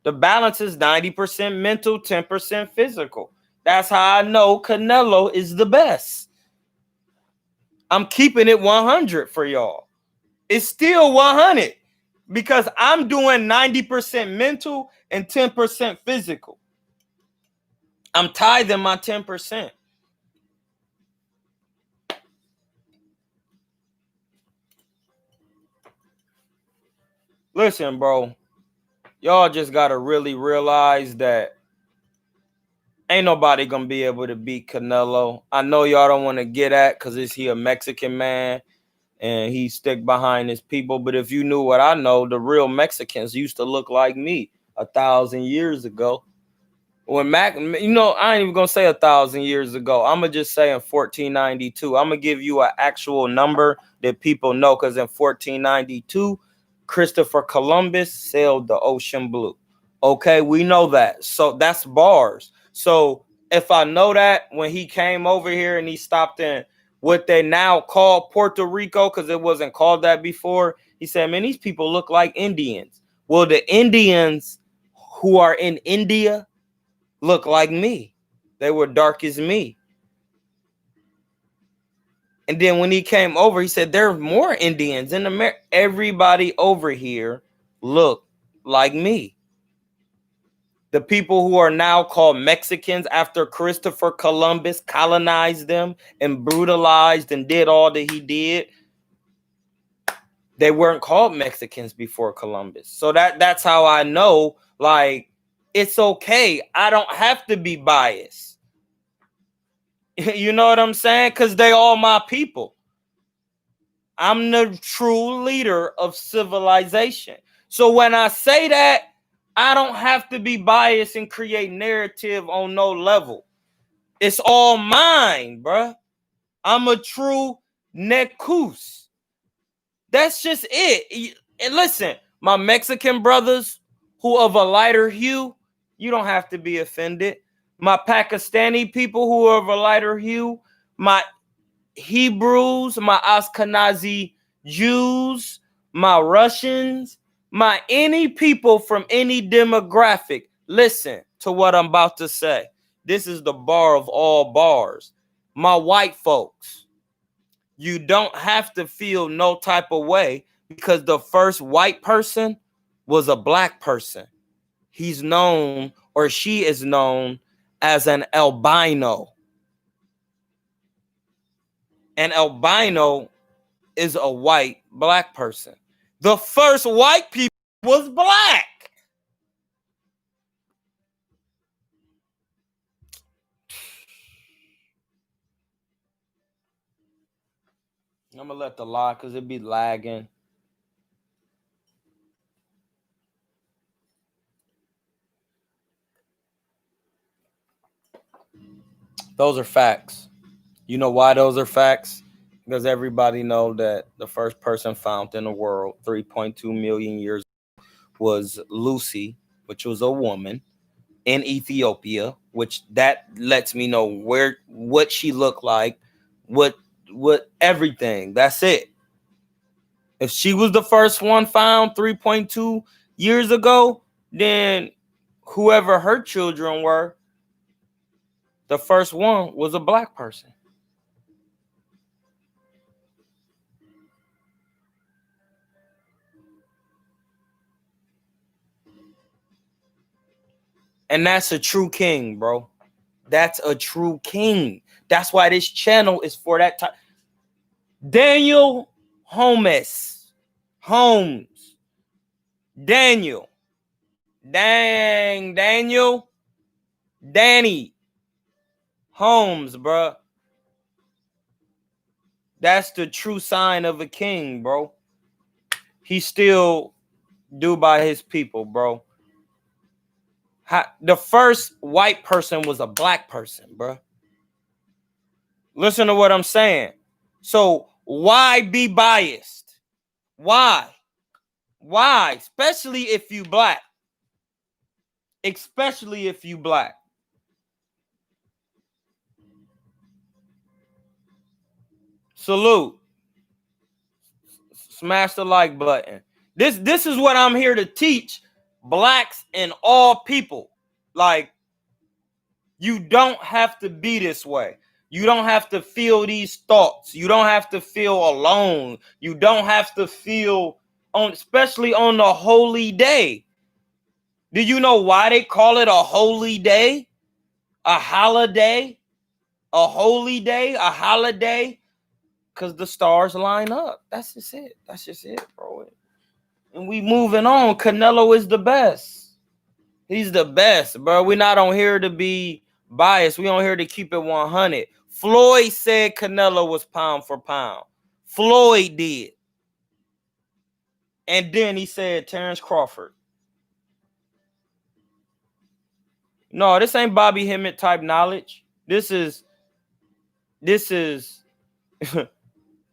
The balance is 90% mental, 10% physical. That's how I know Canelo is the best. I'm keeping it 100 for y'all. It's still 100 because I'm doing 90% mental and 10% physical. I'm tithing my 10%. Listen, bro, y'all just got to really realize that ain't nobody going to be able to beat Canelo. I know y'all don't want to get at because is he a Mexican man and he stick behind his people. But if you knew what I know, the real Mexicans used to look like me 1,000 years ago. When I ain't even going to say 1,000 years ago. I'm going to just say in 1492. I'm going to give you an actual number that people know because in 1492, Christopher Columbus sailed the ocean blue. Okay, we know that. So that's bars. So if I know that when he came over here and he stopped in what they now call Puerto Rico, because it wasn't called that before, he said, man, these people look like Indians. Well, the Indians who are in India look like me. They were dark as me. And then when he came over, he said, there are more Indians in America. Everybody over here look like me. The people who are now called Mexicans after Christopher Columbus colonized them and brutalized and did all that he did, they weren't called Mexicans before Columbus. So that's how I know, like, it's okay. I don't have to be biased. You know what I'm saying? Because they all my people. I'm the true leader of civilization. So when I say that, I don't have to be biased and create narrative on no level. It's all mine, bruh. I'm a true Nekus. That's just it. And listen, my Mexican brothers who of a lighter hue, you don't have to be offended. My Pakistani people who are of a lighter hue, my Hebrews, my Ashkenazi Jews, my Russians, Any people from any demographic, listen to what I'm about to say. This is the bar of all bars. My white folks, you don't have to feel no type of way because the first white person was a black person. He's known, or she is known, as an albino. An albino is a white black person. The first white people was black. I'm gonna let the lie because it be lagging. Those are facts. You know why those are facts? Because everybody know that the first person found in the world 3.2 million years was Lucy, which was a woman in Ethiopia, which that lets me know what she looked like, what everything. That's it. If she was the first one found 3.2 years ago, then whoever her children were, the first one was a black person. And that's a true king, bro. That's a true king. That's why this channel is for that time. Daniel Holmes. Daniel. Daniel. Danny Holmes, bro. That's the true sign of a king, bro. He still do by his people, bro. The first white person was a black person, bro. Listen to what I'm saying. So why be biased? Why? Especially if you black. Especially if you black. Salute. Smash the like button. This is what I'm here to teach blacks and all people. Like, you don't have to be this way. You don't have to feel these thoughts. You don't have to feel alone. You don't have to feel especially on the holy day. Do you know why they call it a holy day? A holiday? A holy day? A holiday? Because the stars line up. That's just it, bro. And we moving on. Canelo is the best. He's the best, bro. We're not on here to be biased. We on here to keep it 100. Floyd said Canelo was pound for pound. Floyd did. And then he said Terrence Crawford. No, this ain't Bobby Hemmett type knowledge. This is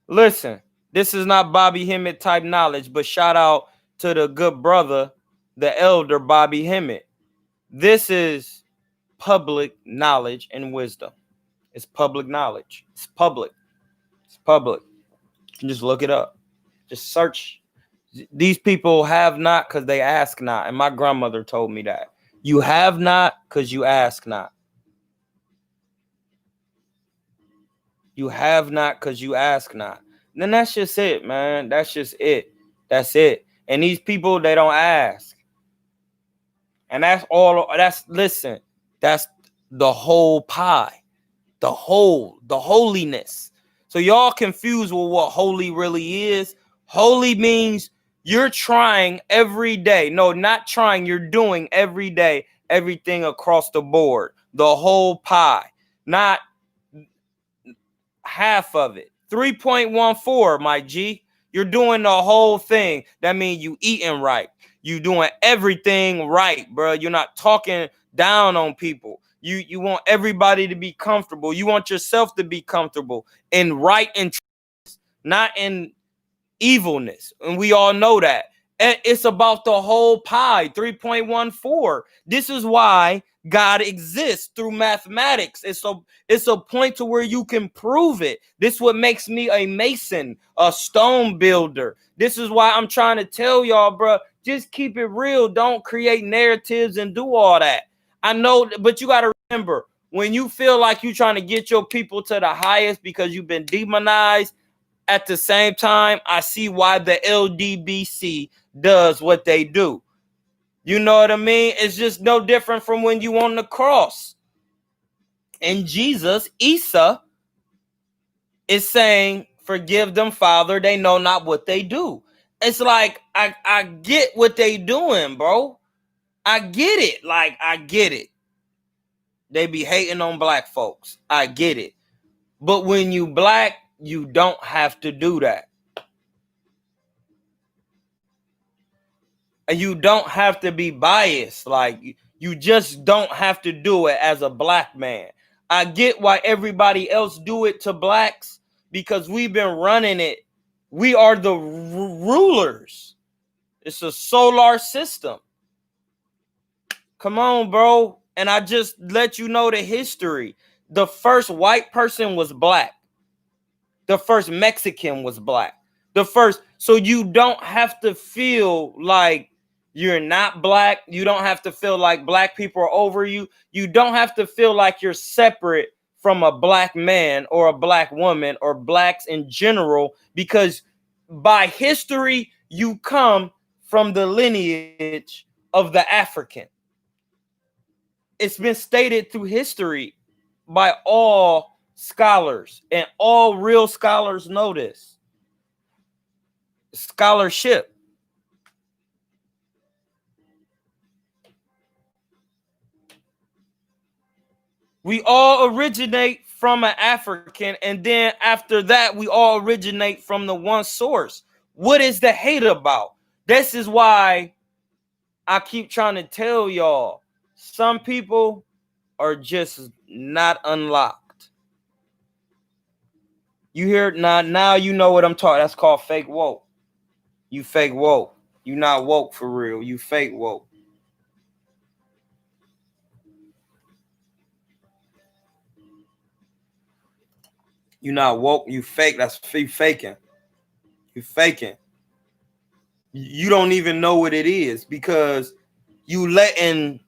listen, this is not Bobby Hemmett type knowledge, but shout out to the good brother, the elder Bobby Hemmett. This is public knowledge and wisdom. It's public knowledge. It's public. You can just look it up. Just search. These people have not because they ask not. And my grandmother told me that. You have not because you ask not. You have not because you ask not. And then that's just it, man. That's just it. That's it. And these people, they don't ask. And that's all. Listen, that's the whole pie. The holiness. So y'all confused with what holy really is. Holy means you're trying every day. No, not trying. You're doing every day, everything across the board. The whole pie. Not half of it. 3.14, my G. You're doing the whole thing. That means you eating right. You doing everything right, bro. You're not talking down on people. You want everybody to be comfortable. You want yourself to be comfortable in right and truth, not in evilness. And we all know that. And it's about the whole pie, 3.14. This is why God exists through mathematics. It's a point to where you can prove it. This is what makes me a mason, a stone builder. This is why I'm trying to tell y'all, bro, just keep it real. Don't create narratives and do all that. I know, but you got to remember, when you feel like you're trying to get your people to the highest because you've been demonized, at the same time, I see why the LDBC does what they do. You know what I mean? It's just no different from when you on the cross. And Jesus, Isa, is saying, forgive them, Father. They know not what they do. It's like, I get what they doing, bro. I get it. Like, I get it. They be hating on black folks. I get it. But when you black, you don't have to do that. And you don't have to be biased. Like, you just don't have to do it as a black man. I get why everybody else do it to blacks, because we've been running it. We are the rulers. It's a solar system. Come on, bro. And I just let you know the history. The first white person was black. The first Mexican was black. So you don't have to feel like you're not black. You don't have to feel like black people are over you. You don't have to feel like you're separate from a black man or a black woman or blacks in general, because by history, you come from the lineage of the African. It's been stated through history by all scholars, and all real scholars know this. Scholarship. We all originate from an African, and then after that, we all originate from the one source. What is the hate about? This is why I keep trying to tell y'all, some people are just not unlocked. You hear it now? Now you know what I'm talking. That's called fake woke. You fake woke. You not woke for real. You fake woke. You not woke. You fake. That's you faking. You faking. You don't even know what it is, because you letting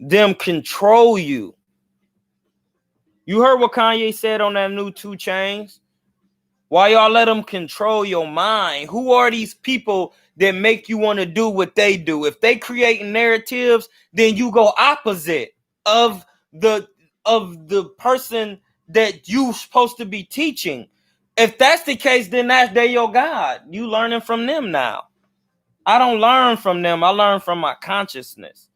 them control you. You heard what Kanye said on that new 2 Chainz? Why y'all let them control your mind? Who are these people that make you want to do what they do? If they create narratives, then you go opposite of the person that you supposed to be teaching. If that's the case, then they're your God. You learning from them now. I don't learn from them. I learn from my consciousness.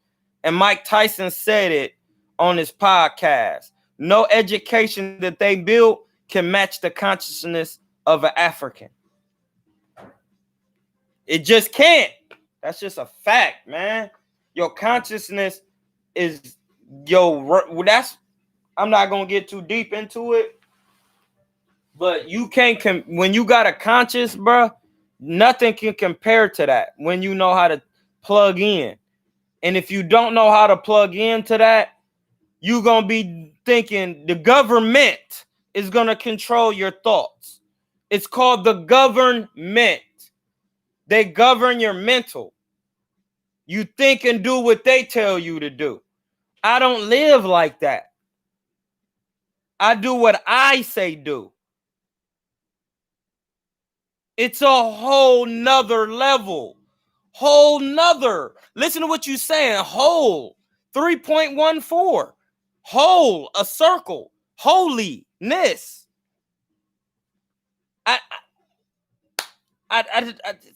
And Mike Tyson said it on his podcast. No education that they built can match the consciousness of an African. It just can't. That's just a fact, man. Your consciousness is that's, I'm not going to get too deep into it, but you can't, when you got a conscious, bro, nothing can compare to that when you know how to plug in. And if you don't know how to plug into that, you're going to be thinking the government is going to control your thoughts. It's called the government. They govern your mental. You think and do what they tell you to do. I don't live like that. I do what I say do. It's a whole nother level. Whole nother. Listen to what you're saying. Whole. 3.14. Whole. A circle. Holiness. I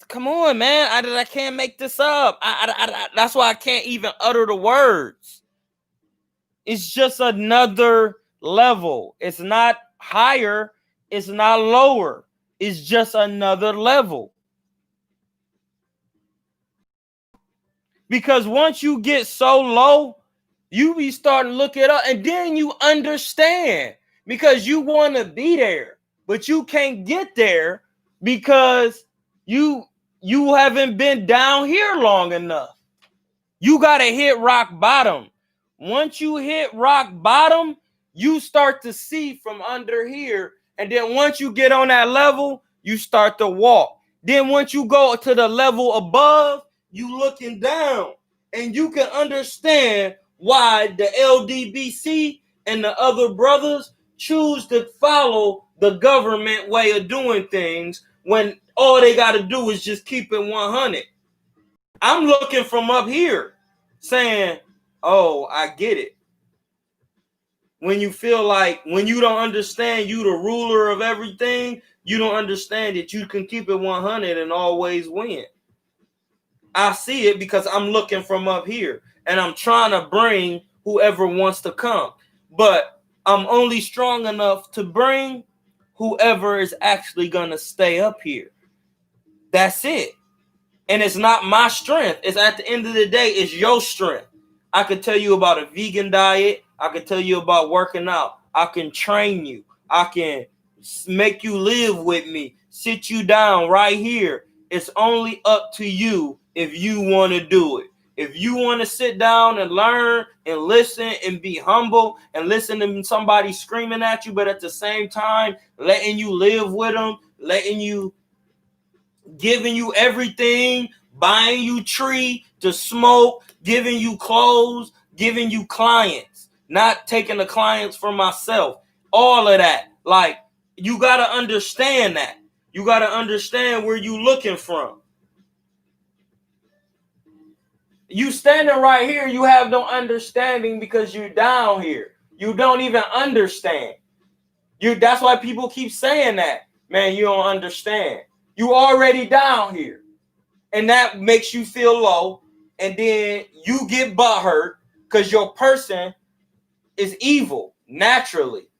come on, man. I can't make this up. That's why I can't even utter the words. It's just another level. It's not higher. It's not lower. It's just another level. Because once you get so low, you be starting to look it up, and then you understand, because you want to be there, but you can't get there because you haven't been down here long enough. You got to hit rock bottom. Once you hit rock bottom, you start to see from under here. And then once you get on that level, you start to walk. Then once you go to the level above, you looking down, and you can understand why the LDBC and the other brothers choose to follow the government way of doing things when all they got to do is just keep it 100. I'm looking from up here saying, oh, I get it. When you feel like, when you don't understand you the ruler of everything, you don't understand that you can keep it 100 and always win. I see it because I'm looking from up here and I'm trying to bring whoever wants to come. But I'm only strong enough to bring whoever is actually going to stay up here. That's it. And it's not my strength. It's at the end of the day, it's your strength. I could tell you about a vegan diet. I could tell you about working out. I can train you. I can make you live with me, sit you down right here. It's only up to you if you want to do it. If you want to sit down and learn and listen and be humble and listen to somebody screaming at you, but at the same time, letting you live with them, giving you everything, buying you tree to smoke, giving you clothes, giving you clients, not taking the clients for myself, all of that. Like, you got to understand that. You got to understand where you looking from. You standing right here, you have no understanding because you're down here. You don't even understand. That's why people keep saying that. Man, you don't understand. You already down here. And that makes you feel low. And then you get butthurt because your person is evil naturally.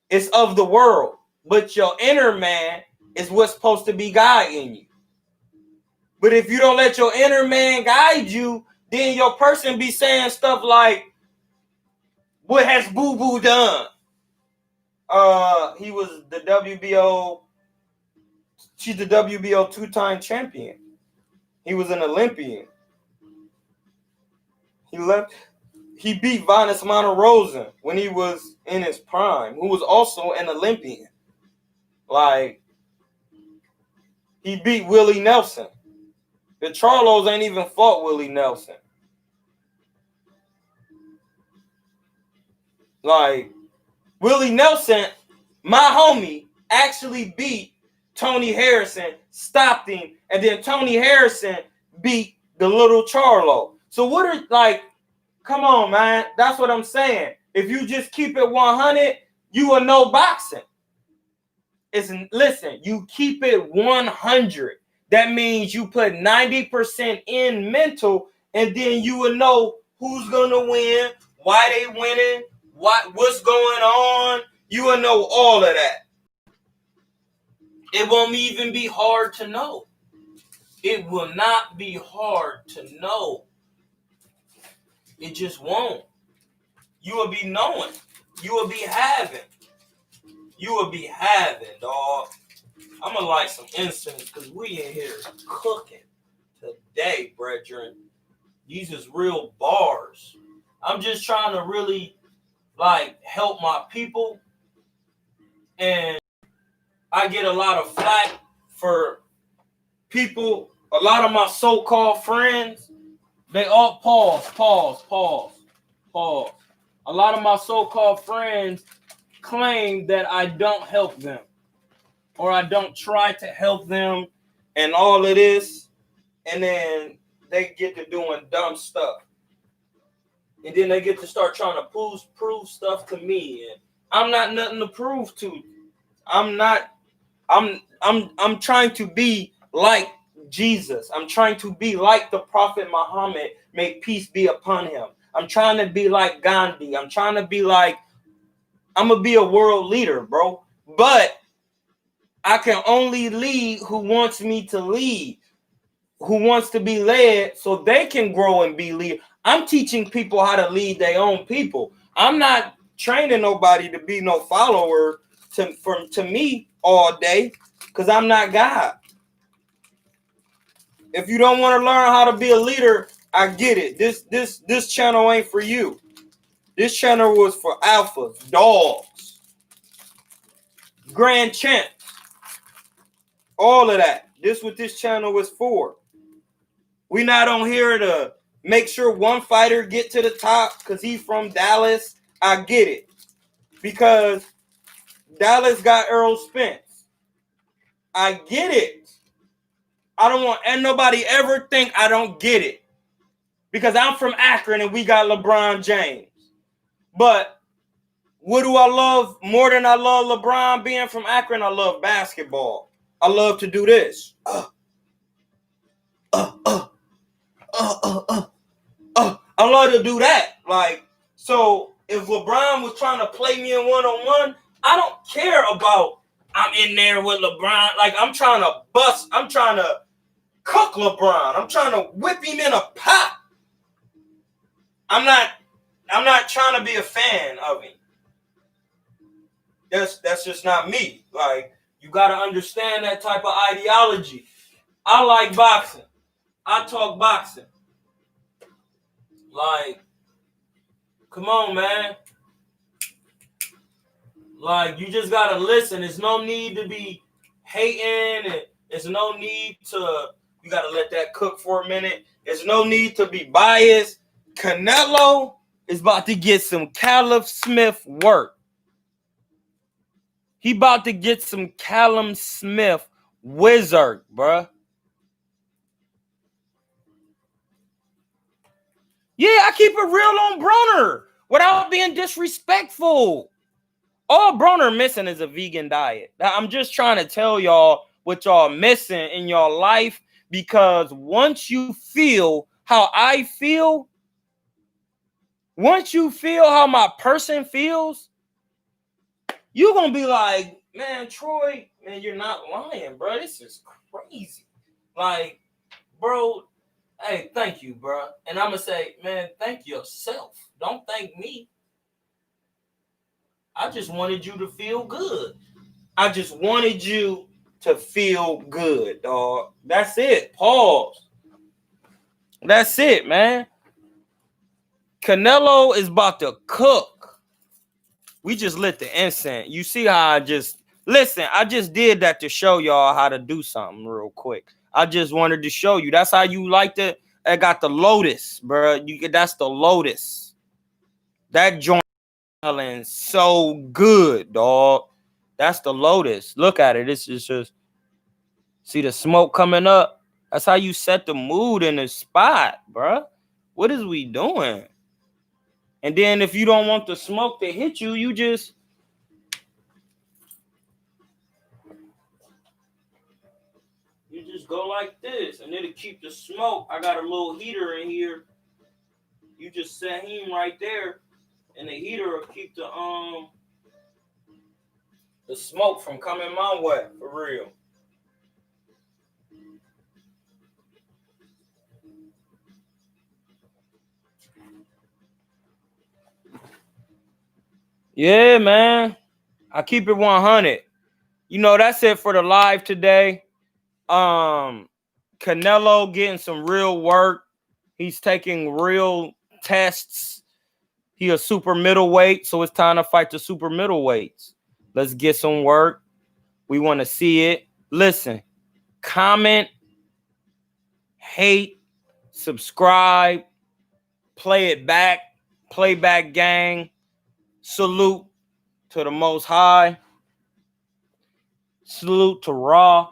It's of the world. But your inner man is what's supposed to be guiding you. But if you don't let your inner man guide you, then your person be saying stuff like, what has Boo Boo done? He was the WBO. She's the WBO 2-time champion. He was an Olympian. He beat Vanes Monterosa when he was in his prime, who was also an Olympian. Like, he beat Willie Nelson. The Charlos ain't even fought Willie Nelson. Like, Willie Nelson, my homie, actually beat Tony Harrison, stopped him, and then Tony Harrison beat the little Charlo. So what are, like, come on, man. That's what I'm saying. If you just keep it 100, you will know boxing. Listen, you keep it 100. That means you put 90% in mental, and then you will know who's going to win, why they winning, what's going on. You will know all of that. It won't even be hard to know. It will not be hard to know. It just won't. You will be knowing. You will be having. You will be having, dog. I'm going to light some incense because we in here cooking today, brethren. These is real bars. I'm just trying to really, like, help my people. And I get a lot of flack for people, a lot of my so-called friends. They all pause. A lot of my so-called friends claim that I don't help them or I don't try to help them and all of this. And then they get to doing dumb stuff. And then they get to start trying to prove stuff to me. And I'm not nothing to prove to. I'm trying to be like Jesus. I'm trying to be like the Prophet Muhammad. May peace be upon him. I'm trying to be like Gandhi. I'm trying to be like, I'm going to be a world leader, bro. But I can only lead who wants me to lead, who wants to be led so they can grow and be lead. I'm teaching people how to lead their own people. I'm not training nobody to be no follower to me all day because I'm not God. If you don't want to learn how to be a leader, I get it. This channel ain't for you. This channel was for alphas, dogs, grand champs, all of that. This what this channel was for. We not on here to make sure one fighter get to the top because he's from Dallas. I get it. Because Dallas got Errol Spence. I get it. I don't want and nobody ever think I don't get it. Because I'm from Akron and we got LeBron James. But what do I love more than I love LeBron being from Akron? I love basketball. I love to do this. I love to do that. Like, so if LeBron was trying to play me in one-on-one, I don't care about I'm in there with LeBron. Like, I'm trying to bust. I'm trying to cook LeBron. I'm trying to whip him in a pot. I'm not trying to be a fan of him. That's just not me. Like, you got to understand that type of ideology. I like boxing. I talk boxing. Like, come on, man. Like, you just got to listen. There's no need to be hating. There's no need to, you got to let that cook for a minute. There's no need to be biased. Canelo is about to get some Callum Smith work. He about to get some Callum Smith wizard, bruh. Yeah, I keep it real on Broner without being disrespectful. All Broner missing is a vegan diet. I'm just trying to tell y'all what y'all missing in your life, because once you feel how I feel, once you feel how my person feels, you're going to be like, man, Troy, man, you're not lying, bro. This is crazy. Like, bro, hey, thank you, bro. And I'm going to say, man, thank yourself. Don't thank me. I just wanted you to feel good. I just wanted you to feel good, dog. That's it. Pause. That's it, man. Canelo is about to cook. We just lit the incense. You see how I just... Listen, I just did that to show y'all how to do something real quick. I just wanted to show you. That's how you like it. I got the Lotus, bro. That's the Lotus. That joint is so good, dog. That's the Lotus. Look at it. This is just... See the smoke coming up? That's how you set the mood in the spot, bro. What is we doing? And then if you don't want the smoke to hit you, you just... You just go like this, and it'll keep the smoke. I got a little heater in here. You just set him right there, and the heater will keep the smoke from coming my way, for real. Yeah, man. I keep it 100. You know, that's it for the live today. Canelo getting some real work. He's taking real tests. He a super middleweight, so it's time to fight the super middleweights. Let's get some work. We want to see it. Listen, comment, hate, subscribe, play it back, playback gang. Salute to the Most High. Salute to Raw.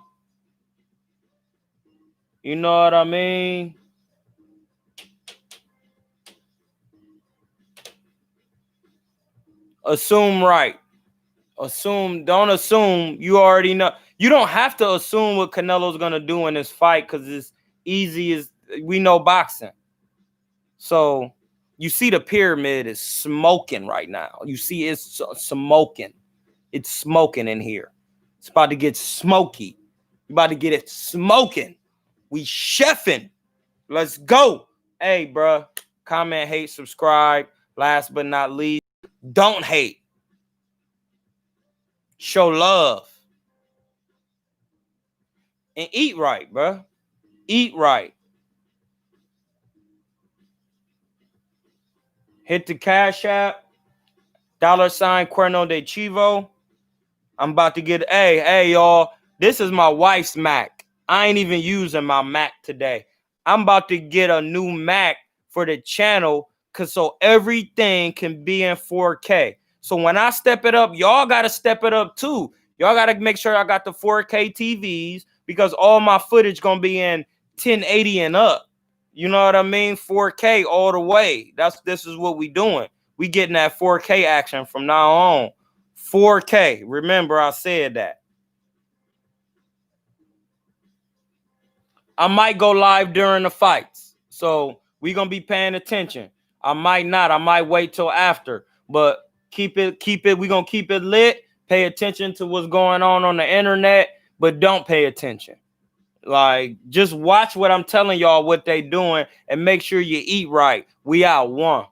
You know what I mean? Assume right. Don't assume. You already know. You don't have to assume what Canelo's going to do in this fight, because it's easy as we know boxing. So you see the pyramid is smoking right now. You see it's smoking. It's smoking in here. It's about to get smoky. You about to get it smoking. We chefing. Let's go. Hey, bro. Comment, hate, subscribe. Last but not least, don't hate. Show love. And eat right, bro. Eat right. Hit the Cash App. $ KuernoDeChivo. I'm about to get... Hey, y'all. This is my wife's Mac. I ain't even using my Mac today. I'm about to get a new Mac for the channel, so everything can be in 4K. So when I step it up, y'all got to step it up too. Y'all got to make sure I got the 4K TVs, because all my footage going to be in 1080 and up. You know what I mean? 4K all the way. This is what we doing. We getting that 4K action from now on. 4K. Remember, I said that. I might go live during the fights, so we gonna be paying attention. I might not. I might wait till after, but keep it. We gonna keep it lit. Pay attention to what's going on the internet, but don't pay attention. Like, just watch what I'm telling y'all, what they doing, and make sure you eat right. We out. One.